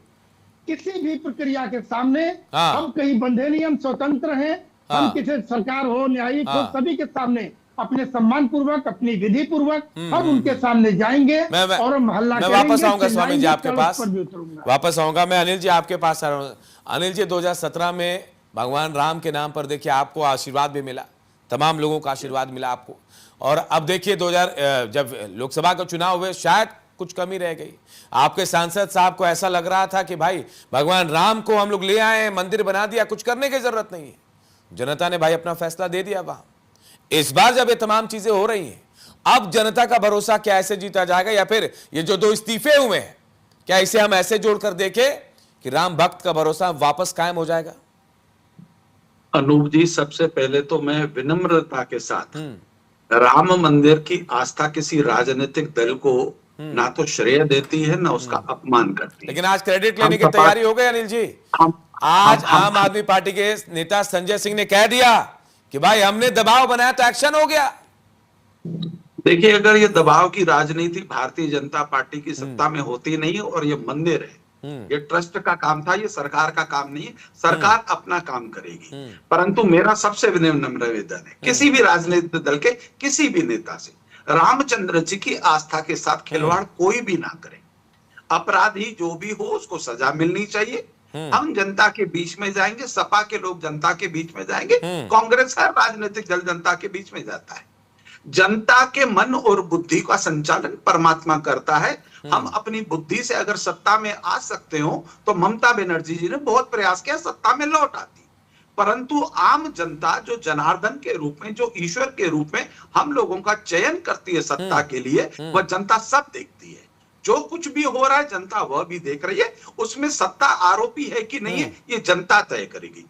किसी भी प्रक्रिया के सामने हम कहीं बंधे नहीं, हम स्वतंत्र हैं। हम किसी सरकार हो, न्यायिक हो, सभी के सामने अपने सम्मान पूर्वक, अपनी विधि पूर्वक हम उनके सामने जाएंगे और हम हल्ला करेंगे। मैं वापस आऊंगा स्वामी जी आपके पास, वापस आऊंगा मैं। अनिल जी आपके पास आ रहा हूँ। अनिल जी, 2017 में भगवान राम के नाम पर देखिए आपको आशीर्वाद भी मिला, तमाम लोगों का आशीर्वाद मिला आपको, और अब देखिए जब लोकसभा का चुनाव हुए, शायद कुछ कमी रह गई। आपके सांसद साहब को ऐसा लग रहा था कि भाई भगवान राम को हम लोग ले आए, मंदिर बना दिया, कुछ करने की जरूरत नहीं है। जनता ने भाई अपना फैसला दे दिया वहां। इस बार जब ये तमाम चीजें हो रही हैं, अब जनता का भरोसा क्या ऐसे जीता जाएगा, या फिर ये जो 2 इस्तीफे हुए हैं, क्या इसे हम ऐसे जोड़कर देखें कि राम भक्त का भरोसा वापस कायम हो जाएगा? अनूप जी, सबसे पहले तो मैं विनम्रता के साथ राम मंदिर की आस्था किसी राजनीतिक दल को ना तो श्रेय देती है, ना उसका अपमान करती है। लेकिन आज क्रेडिट लेने की तैयारी हो गई अनिल जी। आज आम आदमी पार्टी के नेता संजय सिंह ने कह दिया कि भाई हमने दबाव बनाया तो एक्शन हो गया। देखिए, अगर ये दबाव की राजनीति भारतीय जनता पार्टी की सत्ता में होती नहीं, और ये मंदिर है, ये ट्रस्ट का काम था, ये सरकार का काम नहीं है। सरकार अपना काम करेगी, परंतु मेरा सबसे विनम्र निवेदन है, किसी भी राजनीतिक दल के किसी भी नेता से रामचंद्र जी की आस्था के साथ खिलवाड़ कोई भी ना करे। अपराधी जो भी हो उसको सजा मिलनी चाहिए। हम जनता के बीच में जाएंगे, सपा के लोग जनता के बीच में जाएंगे, कांग्रेस हर राजनीतिक दल जनता के बीच में जाता है। जनता के मन और बुद्धि का संचालन परमात्मा करता है। हम अपनी बुद्धि से अगर सत्ता में आ सकते हो, तो ममता बनर्जी जी ने बहुत प्रयास किया, सत्ता में लौट आती, परंतु आम जनता जो जनार्दन के रूप में, जो ईश्वर के रूप में हम लोगों का चयन करती है सत्ता के लिए, वह जनता सब देखती है। जो कुछ भी हो रहा है जनता वह भी देख रही है, उसमें सत्ता आरोपी है कि नहीं है ये जनता तय करेगी।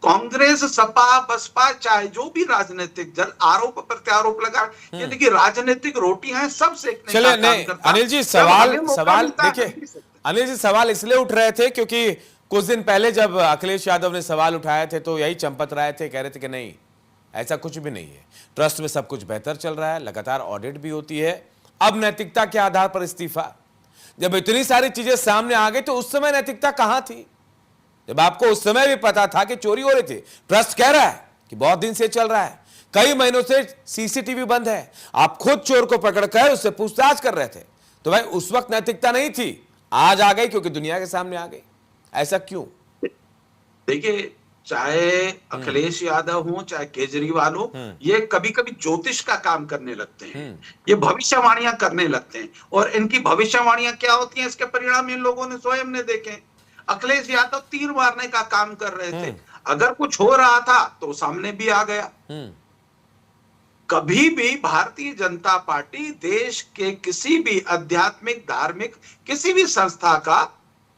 कांग्रेस, सपा, बसपा, चाहे जो भी राजनीतिक दल आरोप प्रत्यारोप लगा, ये देखिए राजनीतिक रोटियां हैं, सब सेकने चले का काम नहीं करता। अनिल जी, जब हमें मौका सवाल मिलता है, देखिए हम भी सकते हैं। अनिल जी, सवाल इसलिए उठ रहे थे क्योंकि कुछ दिन पहले जब अखिलेश यादव ने सवाल उठाए थे तो यही चंपत राय थे, कह रहे थे कि नहीं ऐसा कुछ भी नहीं है, ट्रस्ट में सब कुछ बेहतर चल रहा है, लगातार ऑडिट भी होती है, अब नैतिकता के आधार पर इस्तीफा। जब इतनी सारी चीजें सामने आ गई तो उस समय नैतिकता कहां थी? जब आपको उस समय भी पता था कि चोरी हो रही थी, ट्रस्ट कह रहा है कि बहुत दिन से चल रहा है, कई महीनों से सीसीटीवी बंद है, आप खुद चोर को पकड़कर उससे पूछताछ कर रहे थे, तो भाई उस वक्त नैतिकता नहीं थी, आज आ गई क्योंकि दुनिया के सामने आ गई। ऐसा क्यों? देखिए, चाहे अखिलेश यादव हो चाहे केजरीवाल हो, ये कभी कभी ज्योतिष का काम करने लगते हैं, ये भविष्यवाणियां करने लगते हैं, और इनकी भविष्यवाणियां क्या होती हैं इसके परिणाम इन लोगों ने स्वयं ने देखे। अखिलेश यादव तीर मारने का काम कर रहे थे, अगर कुछ हो रहा था तो सामने भी आ गया। कभी भी भारतीय जनता पार्टी देश के किसी भी आध्यात्मिक, धार्मिक किसी भी संस्था का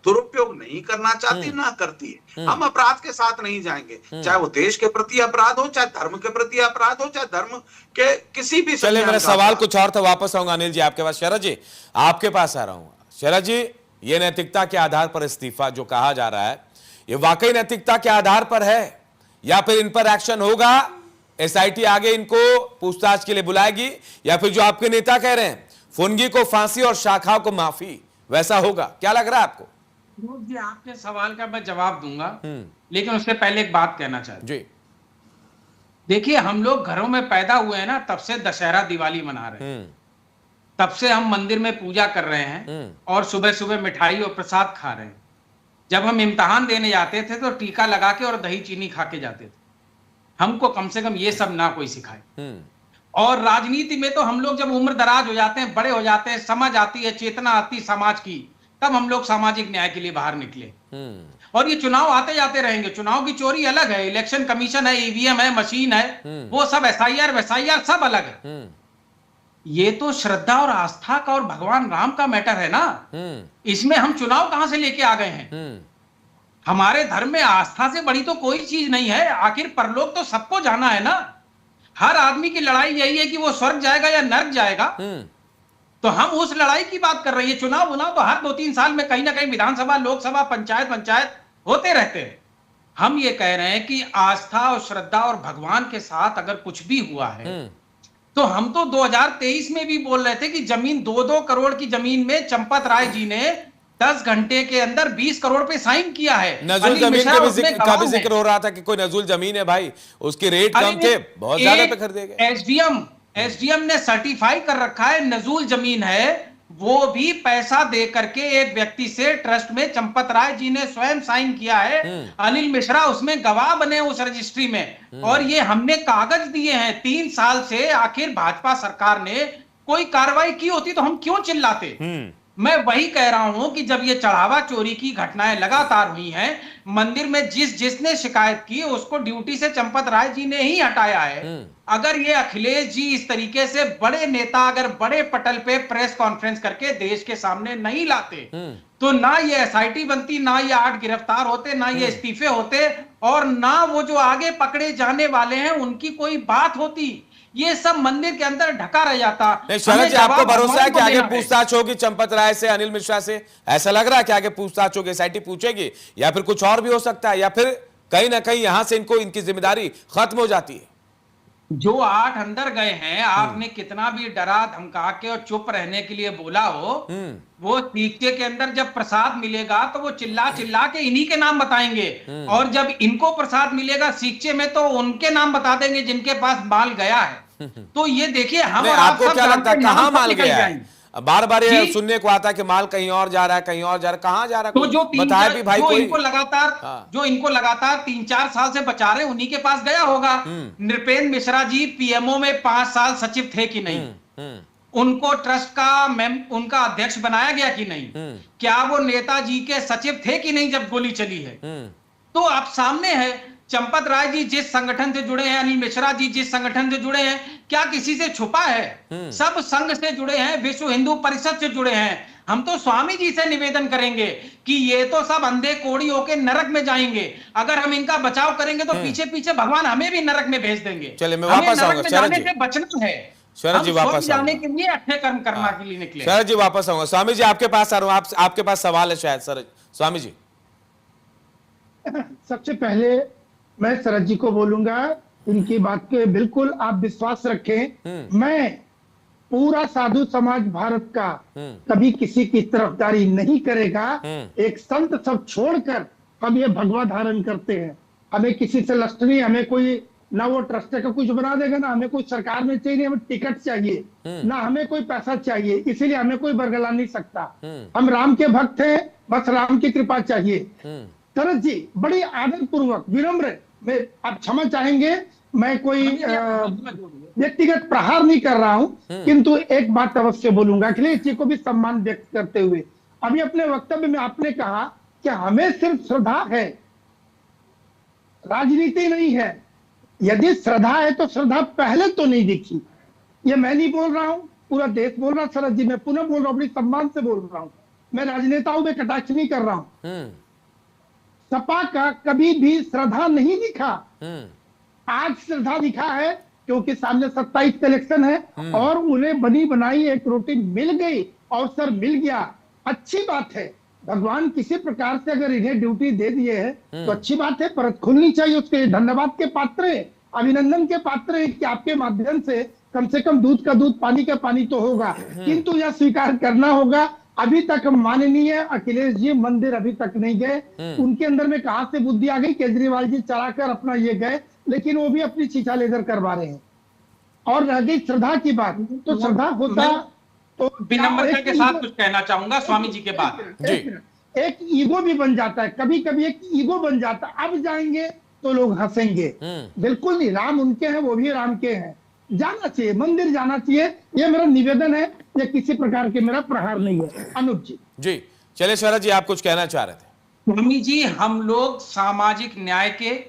दुरुपयोग नहीं करना चाहती, ना करती है। हम अपराध के साथ नहीं जाएंगे, चाहे वो देश के प्रति अपराध हो, चाहे धर्म के प्रति अपराध हो, चाहे धर्म के किसी भी। चलिए, मेरा सवाल कुछ और था, वापस आऊंगा अनिल जी आपके पास। शरद जी, आपके पास आ रहा हूं। शरद जी, ये नैतिकता के आधार पर इस्तीफा जो कहा जा रहा है, ये वाकई नैतिकता के आधार पर है या फिर इन पर एक्शन होगा, एसआईटी आगे इनको पूछताछ के लिए बुलाएगी, या फिर जो आपके नेता कह रहे हैं फुनगी को फांसी और शाखाओं को माफी, वैसा होगा? क्या लग रहा है आपको? जी, आपके सवाल का मैं जवाब दूंगा, लेकिन उससे पहले एक बात कहना चाहता हूं जी। देखिए, हम लोग घरों में पैदा हुए हैं ना, तब से दशहरा दिवाली मना रहे हैं, तब से हम मंदिर में पूजा कर रहे हैं और सुबह सुबह मिठाई और प्रसाद खा रहे हैं। जब हम इम्तिहान देने जाते थे तो टीका लगा के और दही चीनी खा के जाते थे। हमको कम से कम ये सब ना कोई सिखाए। और राजनीति में तो हम लोग जब उम्र दराज हो जाते हैं, बड़े हो जाते हैं, समझ आती है, चेतना आती है समाज की, तब हम लोग सामाजिक न्याय के लिए बाहर निकले। और ये चुनाव आते जाते रहेंगे। चुनाव की चोरी अलग है, इलेक्शन कमीशन है, ईवीएम है, मशीन है, वो सब एसआईआर सब अलग है। ये तो श्रद्धा और आस्था का और भगवान राम का मैटर है ना, इसमें हम चुनाव कहां से लेके आ गए हैं? हमारे धर्म में आस्था से बड़ी तो कोई चीज नहीं है। आखिर परलोक तो सबको जाना है ना। हर आदमी की लड़ाई यही है कि वो स्वर्ग जाएगा या नर्क जाएगा। तो हम उस लड़ाई की बात कर रहे हैं। चुनाव तो हर 2-3 साल में कहीं ना कहीं विधानसभा, लोकसभा, पंचायत होते रहते हैं। हम ये कह रहे हैं कि आस्था और श्रद्धा और भगवान के साथ अगर कुछ भी हुआ है, तो हम तो 2023 में भी बोल रहे थे कि जमीन 2-2 करोड़ की जमीन में चंपत राय जी ने 10 घंटे के अंदर 20 करोड़ पे साइन किया है। नजूल जमीन का भी जिक्र हो रहा था कि कोई नजूल जमीन है भाई, उसके रेट कम थे, बहुत ज्यादा पे खरीदे गए। एसडीएम ने सर्टिफाई कर रखा है नजूल जमीन है, वो भी पैसा दे करके एक व्यक्ति से ट्रस्ट में चंपत राय जी ने स्वयं साइन किया है। अनिल मिश्रा उसमें गवाह बने उस रजिस्ट्री में, और ये हमने कागज दिए हैं 3 साल से। आखिर भाजपा सरकार ने कोई कार्रवाई की होती तो हम क्यों चिल्लाते? मैं वही कह रहा हूं कि जब ये चढ़ावा चोरी की घटनाएं लगातार हुई हैं, मंदिर में जिसने शिकायत की उसको ड्यूटी से चंपत राय जी ने ही हटाया है। अगर ये अखिलेश जी इस तरीके से बड़े नेता अगर बड़े पटल पे प्रेस कॉन्फ्रेंस करके देश के सामने नहीं लाते, तो ना ये एसआईटी बनती, ना ये 8 गिरफ्तार होते, ना ये इस्तीफे होते, और ना वो जो आगे पकड़े जाने वाले हैं उनकी कोई बात होती। ये सब मंदिर के अंदर ढका रह जाता। शरद जी, आपको भरोसा है कि आगे पूछताछ होगी चंपत राय से, अनिल मिश्रा से? ऐसा लग रहा है कि आगे पूछताछ होगी, एसआईटी पूछेगी, या फिर कुछ और भी हो सकता है, या फिर कहीं ना कहीं यहां से इनकी जिम्मेदारी खत्म हो जाती है? जो 8 अंदर गए हैं, आपने कितना भी डरा धमका के और चुप रहने के लिए बोला हो, वो सीखे के अंदर जब प्रसाद मिलेगा तो वो चिल्ला चिल्ला के इन्हीं के नाम बताएंगे, और जब इनको प्रसाद मिलेगा सीखे में तो उनके नाम बता देंगे जिनके पास माल गया है। तो ये देखिए, हम और आप आपको क्या लगता है कहां माल गया है? बार बार ये सुनने को आता है कि माल कहीं और जा रहा है, कहीं और जा रहा है, कहां जा रहा है? तो जो बताया भी भाई, इनको लगातार 3-4 साल से बचा रहे, उन्हीं के पास गया होगा। नृपेंद्र मिश्रा जी पीएमओ में 5 साल सचिव थे कि नहीं? उनको ट्रस्ट का उनका अध्यक्ष बनाया गया कि नहीं? क्या वो नेताजी के सचिव थे कि नहीं जब गोली चली है? तो आप सामने है, चंपत राय जी जिस संगठन से जुड़े हैं, अनिल मिश्रा जी जिस संगठन से जुड़े हैं, क्या किसी से छुपा है? सब संघ से जुड़े हैं, विश्व हिंदू परिषद से जुड़े हैं। हम तो स्वामी जी से निवेदन करेंगे कि ये तो सब अंधे कोड़ी होके नरक में जाएंगे, अगर हम इनका बचाव करेंगे तो पीछे पीछे भगवान हमें भी नरक में भेज देंगे। चलिए मैं वापस आऊंगा शरद जी, बचना है, शरद जी वापस जाने के लिए अच्छे कर्म करना के लिए निकले। शरद जी वापस आऊंगा, स्वामी जी आपके पास आ रहा हूं, आपके पास सवाल है शायद सर, स्वामी जी। सबसे पहले मैं शरद जी को बोलूंगा, इनकी बात के बिल्कुल आप विश्वास रखें, मैं पूरा साधु समाज भारत का कभी किसी की तरफदारी नहीं करेगा। एक संत सब छोड़कर हम ये भगवा धारण करते हैं, हमें किसी से लस्ट नहीं, हमें कोई ना वो ट्रस्ट का कुछ बना देगा, ना हमें कोई सरकार में चाहिए, हमें टिकट चाहिए, ना हमें कोई पैसा चाहिए, इसीलिए हमें कोई बरगला नहीं सकता। हम राम के भक्त हैं, बस राम की कृपा चाहिए। शरद जी बड़ी आदर पूर्वक विनम्र, मैं आप क्षमा चाहेंगे, मैं कोई व्यक्तिगत प्रहार नहीं कर रहा हूं, किंतु एक बात अवश्य बोलूंगा अखिलेश जी को भी सम्मान व्यक्त करते हुए। अभी अपने वक्तव्य में आपने कहा कि हमें सिर्फ श्रद्धा है, राजनीति नहीं है। यदि श्रद्धा है तो श्रद्धा पहले तो नहीं दिखी। ये मैं नहीं बोल रहा हूं, पूरा देश बोल रहा। शरद जी मैं पुनः बोल रहा हूं, बड़ी सम्मान से बोल रहा हूं, मैं राजनेताओं में कटाक्ष नहीं कर रहा हूं। सपा का कभी भी श्रद्धा नहीं दिखा, आज श्रद्धा दिखा है क्योंकि सामने 27 इलेक्शन है और उन्हें बनी बनाई एक रोटी मिल गई, अवसर मिल गया, अच्छी बात है। भगवान किसी प्रकार से अगर इन्हें ड्यूटी दे दिए है तो अच्छी बात है, परत खुलनी चाहिए, उसके धन्यवाद के पात्र है, अभिनंदन के पात्र है कि आपके माध्यम से कम दूध का दूध, पानी का पानी तो होगा, किंतु यह स्वीकार करना होगा अभी तक माननीय अखिलेश जी मंदिर अभी तक नहीं गए। उनके अंदर में कहां से बुद्धि आ गई, केजरीवाल जी चलाकर अपना ये गए, लेकिन वो भी अपनी चीचा लेकर करवा रहे हैं। और रह गई श्रद्धा की बात, तो श्रद्धा होता तो विनम्रता के साथ कुछ कहना चाहूंगा स्वामी जी के बाद। एक ईगो भी बन जाता है, कभी कभी एक ईगो बन जाता है, अब जाएंगे तो लोग हंसेंगे। बिल्कुल नहीं, राम उनके हैं, वो भी राम के हैं, जाना चाहिए, मंदिर जाना चाहिए, ये मेरा निवेदन है, ये किसी प्रकार के मेरा प्रहार नहीं है। अनुप जी चलिए शरद जी आप कुछ कहना चाह रहे थे। स्वामी जी, हम लोग सामाजिक न्याय के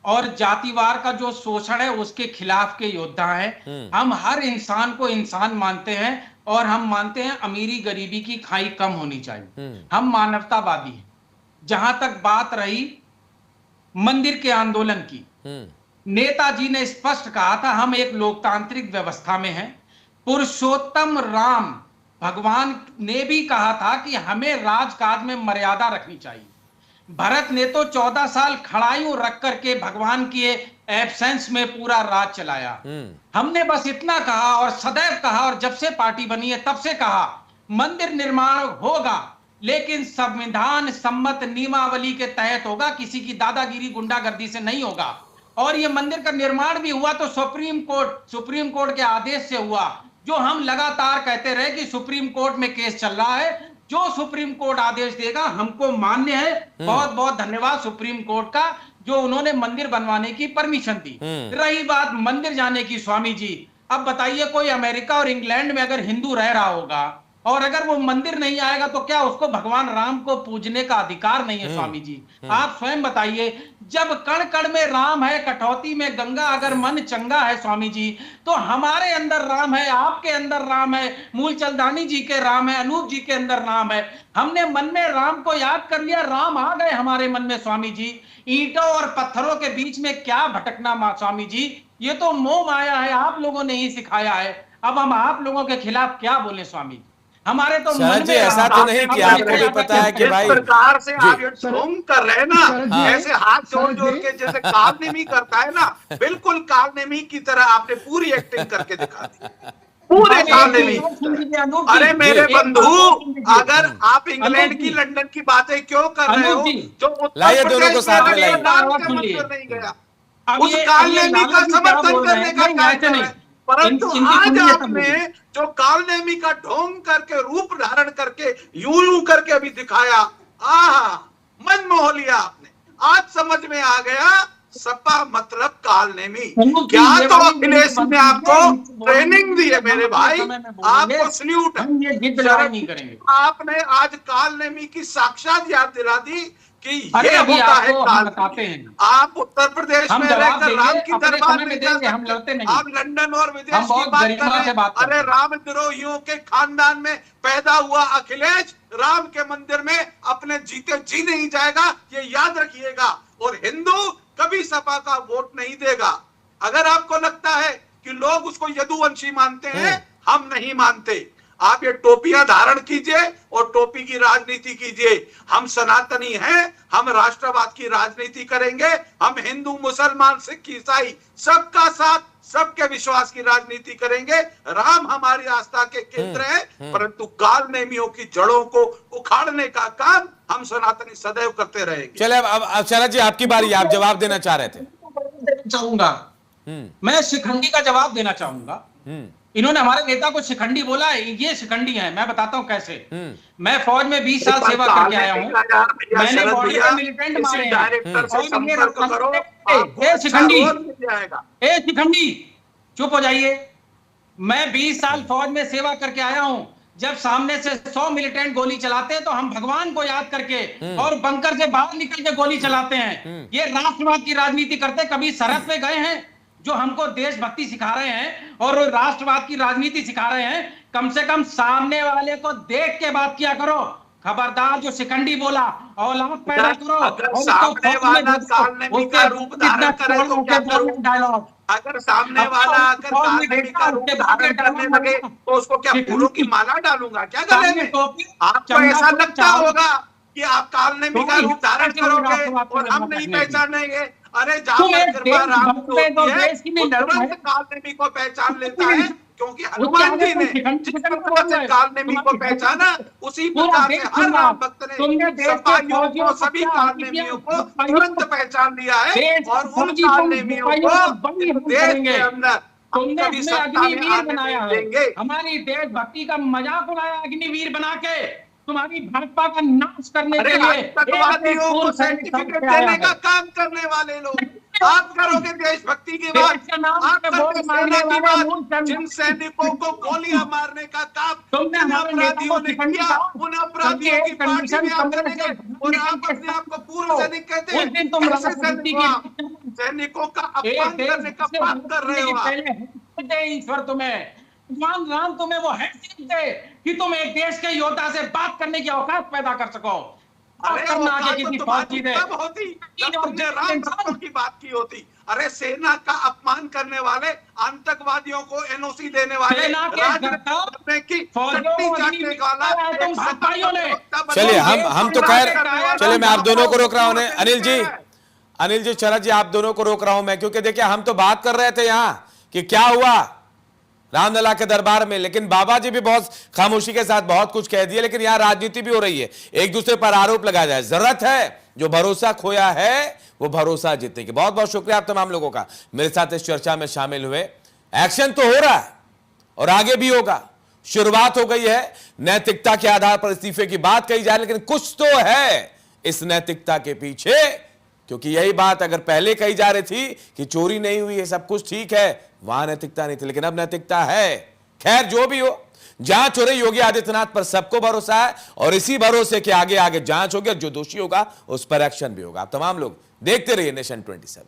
और जातिवार का जो शोषण है उसके खिलाफ के योद्धा हैं। हम हर इंसान को इंसान मानते हैं और हम मानते हैं अमीरी गरीबी की खाई कम होनी चाहिए। हम मानवतावादी हैं। जहां तक बात रही मंदिर के आंदोलन की, नेताजी ने स्पष्ट कहा था हम एक लोकतांत्रिक व्यवस्था में हैं। पुरुषोत्तम राम भगवान ने भी कहा था कि हमें राजकाज में मर्यादा रखनी चाहिए। भरत ने तो 14 साल खड़ाई रख करके भगवान की एब्सेंस में पूरा राज चलाया। हमने बस इतना कहा और सदैव कहा, और जब से पार्टी बनी है तब से कहा मंदिर निर्माण होगा, लेकिन संविधान सम्मत नियमावली के तहत होगा, किसी की दादागिरी गुंडागर्दी से नहीं होगा। और ये मंदिर का निर्माण भी हुआ तो सुप्रीम कोर्ट के आदेश से हुआ, जो हम लगातार कहते रहे कि सुप्रीम कोर्ट में केस चल रहा है, जो सुप्रीम कोर्ट आदेश देगा हमको मान्य है। बहुत बहुत धन्यवाद सुप्रीम कोर्ट का, जो उन्होंने मंदिर बनवाने की परमिशन दी। रही बात मंदिर जाने की, स्वामी जी अब बताइए, कोई अमेरिका और इंग्लैंड में अगर हिंदू रह रहा होगा और अगर वो मंदिर नहीं आएगा तो क्या उसको भगवान राम को पूजने का अधिकार नहीं है? स्वामी जी आप स्वयं बताइए, जब कण कण में राम है, कटौती में गंगा, अगर मन चंगा है स्वामी जी, तो हमारे अंदर राम है, आपके अंदर राम है, मूलचंदानी जी के राम है, अनूप जी के अंदर राम है। हमने मन में राम को याद कर लिया, राम आ गए हमारे मन में। स्वामी जी ईंटों और पत्थरों के बीच में क्या भटकना स्वामी जी, ये तो मोह माया है, आप लोगों ने ही सिखाया है। अब हम आप लोगों के खिलाफ क्या बोले स्वामी? हमारे तो मन में ऐसा तो नहीं कि आपको भी पता है कि भाई सरकार से आप ढोंग कर रहे हैं ना, ऐसे हाथ जोड़ जोड़ के जैसे कालनेमी करता है ना, बिल्कुल कालनेमी की तरह आपने पूरी एक्टिंग करके दिखा दी, पूरे कालनेमी। अरे मेरे बंधु, अगर आप इंग्लैंड की, लंदन की बातें क्यों कर रहे हो, जो लाइए दोनों को साथ में लाइए, नहीं गया, उस कालनेमी का समर्थन करने का कार्य नहीं। परंतु आज आपने जो कालनेमी का ढोंग करके, रूप धारण करके, यूं करके अभी दिखाया, मन मोह लिया आपने। आज समझ में आ गया सपा मतलब कालनेमी क्या। तो अखिलेश ने आपको ट्रेनिंग दी है मेरे भाई, आपको सल्यूट है। आपने आज कालनेमी की साक्षात याद दिला दी कि अरे ये अभी होता है आपको हम काल। बताते हैं, आप उत्तर प्रदेश हम में जवाब रहकर राम देंगे, की अपने दरबार समय में नहीं जा देंगे, हम सकते। लड़ते नहीं। आप लंदन और विदेश हम की बहुत बात कर गरिमा रहे से हैं। बात करते अरे हैं। रामद्रोहियों के खानदान में पैदा हुआ अखिलेश राम के मंदिर में अपने जीते जी नहीं जाएगा, ये याद रखिएगा। और हिंदू कभी सपा का वोट नहीं देगा। अगर आपको लगता है कि लोग उसको यदुवंशी मानते हैं, हम नहीं मानते। आप ये टोपियां धारण कीजिए और टोपी की राजनीति कीजिए। हम सनातनी हैं, हम राष्ट्रवाद की राजनीति करेंगे। हम हिंदू, मुसलमान, सिख, ईसाई सबका साथ, सबके विश्वास की राजनीति करेंगे। राम हमारी आस्था के केंद्र है, परंतु काल नेमियों की जड़ों को उखाड़ने का काम हम सनातनी सदैव करते रहेंगे। चले अब शरद जी आपकी बारी, आप जवाब देना चाह रहे थे। चाहूंगा, मैं शिखंडी का जवाब देना चाहूंगा। इन्होंने हमारे नेता को शिखंडी बोला है, ये शिखंडी है। मैं बताता हूँ कैसे। मैं फौज में 20 साल सेवा करके आया हूँ। मैंने बॉर्डर पे मिलिटेंट मारे हैं। डायरेक्टर से और ये संपर्क करो, आपको ए अच्छा शिखंडी, रोल मिल जाएगा। ए शिखंडी चुप हो जाइए। मैं 20 साल फौज में सेवा करके आया हूं। जब सामने से 100 मिलिटेंट गोली चलाते हैं तो हम भगवान को याद करके और बंकर से बाहर निकल के गोली चलाते हैं। ये राष्ट्रवाद की राजनीति करते। कभी सरहद पे गए हैं जो हमको देशभक्ति सिखा रहे हैं और राष्ट्रवाद की राजनीति सिखा रहे हैं? कम से कम सामने वाले को देख के बात किया करो। खबरदार जो शिखंडी बोला, औलाद पैदा करो। अगर सामने वाला काल नेमी का रूप धारण करे तो क्या करूं? डायलॉग, अगर सामने वाला आकर काल नेमी का रूप धारण करने लगे तो उसको क्या फूलों की माला डालूंगा क्या गले में? आपको ऐसा लगता होगा कि आप काल नेमी का रूप धारण करोगे और हम नहीं पहचानेंगे। अरे जहां पर कृपा राम की होती है वो तुरंत काल नेमी को पहचान लेता है, क्योंकि हनुमान जी ने जिस प्रकार से काल नेमी को पहचाना, उसी प्रकार से हर राम भक्त ने सिपाहियों को, सभी काल नेमियों को तुरंत पहचान लिया है। और उन काल नेमियों को देश के अंदर हम कभी सत्ता में आने नहीं देंगे। हमारी देशभक्ति का मजाक उड़ाया अग्निवीर बना के, तुम्हारी भाजपा का नाश करने के लिए आतंकवादियों को सर्टिफिकेट देने का काम करने वाले लोग। आप करोगे देशभक्ति की बात, आप करोगे सेना की बात। जिन सैनिकों को गोलियां मारने का काम जिन अपराधियों ने किया, उन अपराधियों की पार्टी में आप चलेंगे और आप अपने आप को पूर्व सैनिक कहते हैं। ऐसे सैनिकों का अपमान करने का पाप कर रहे हो आप। ईश्वर तुम्हें, भगवान राम तुम्हें वो हैसियत दे कि तुम एक देश के योद्धा से बात करने की औकात पैदा कर सको। अरे तब होती जब तुमने राम भक्तों की बात की होती। अरे सेना का अपमान करने वाले, आतंकवादियों को एनओसी देने वाले, चलिए हम तो खैर, चलिए मैं आप दोनों को रोक रहा हूं। अनिल जी, शरद जी, आप दोनों को रोक रहा हूं मैं, क्योंकि देखिए हम तो बात कर रहे थे यहां कि क्या हुआ रामलला के दरबार में, लेकिन बाबा जी भी बहुत खामोशी के साथ बहुत कुछ कह दिया। लेकिन यहां राजनीति भी हो रही है, एक दूसरे पर आरोप लगाया जाए। जरूरत है जो भरोसा खोया है वो भरोसा जीतने की। बहुत बहुत शुक्रिया आप तमाम लोगों का मेरे साथ इस चर्चा में शामिल हुए। एक्शन तो हो रहा है और आगे भी होगा, शुरुआत हो गई है। नैतिकता के आधार पर इस्तीफे की बात कही जाए, लेकिन कुछ तो है इस नैतिकता के पीछे, क्योंकि यही बात अगर पहले कही जा रही थी कि चोरी नहीं हुई है, सब कुछ ठीक है, वहां नैतिकता नहीं थी, लेकिन अब नैतिकता है। खैर जो भी हो, जांच हो रही, योगी आदित्यनाथ पर सबको भरोसा है और इसी भरोसे के आगे आगे जांच होगी, जो दोषी होगा उस पर एक्शन भी होगा। आप तमाम लोग देखते रहिए नेशन 27।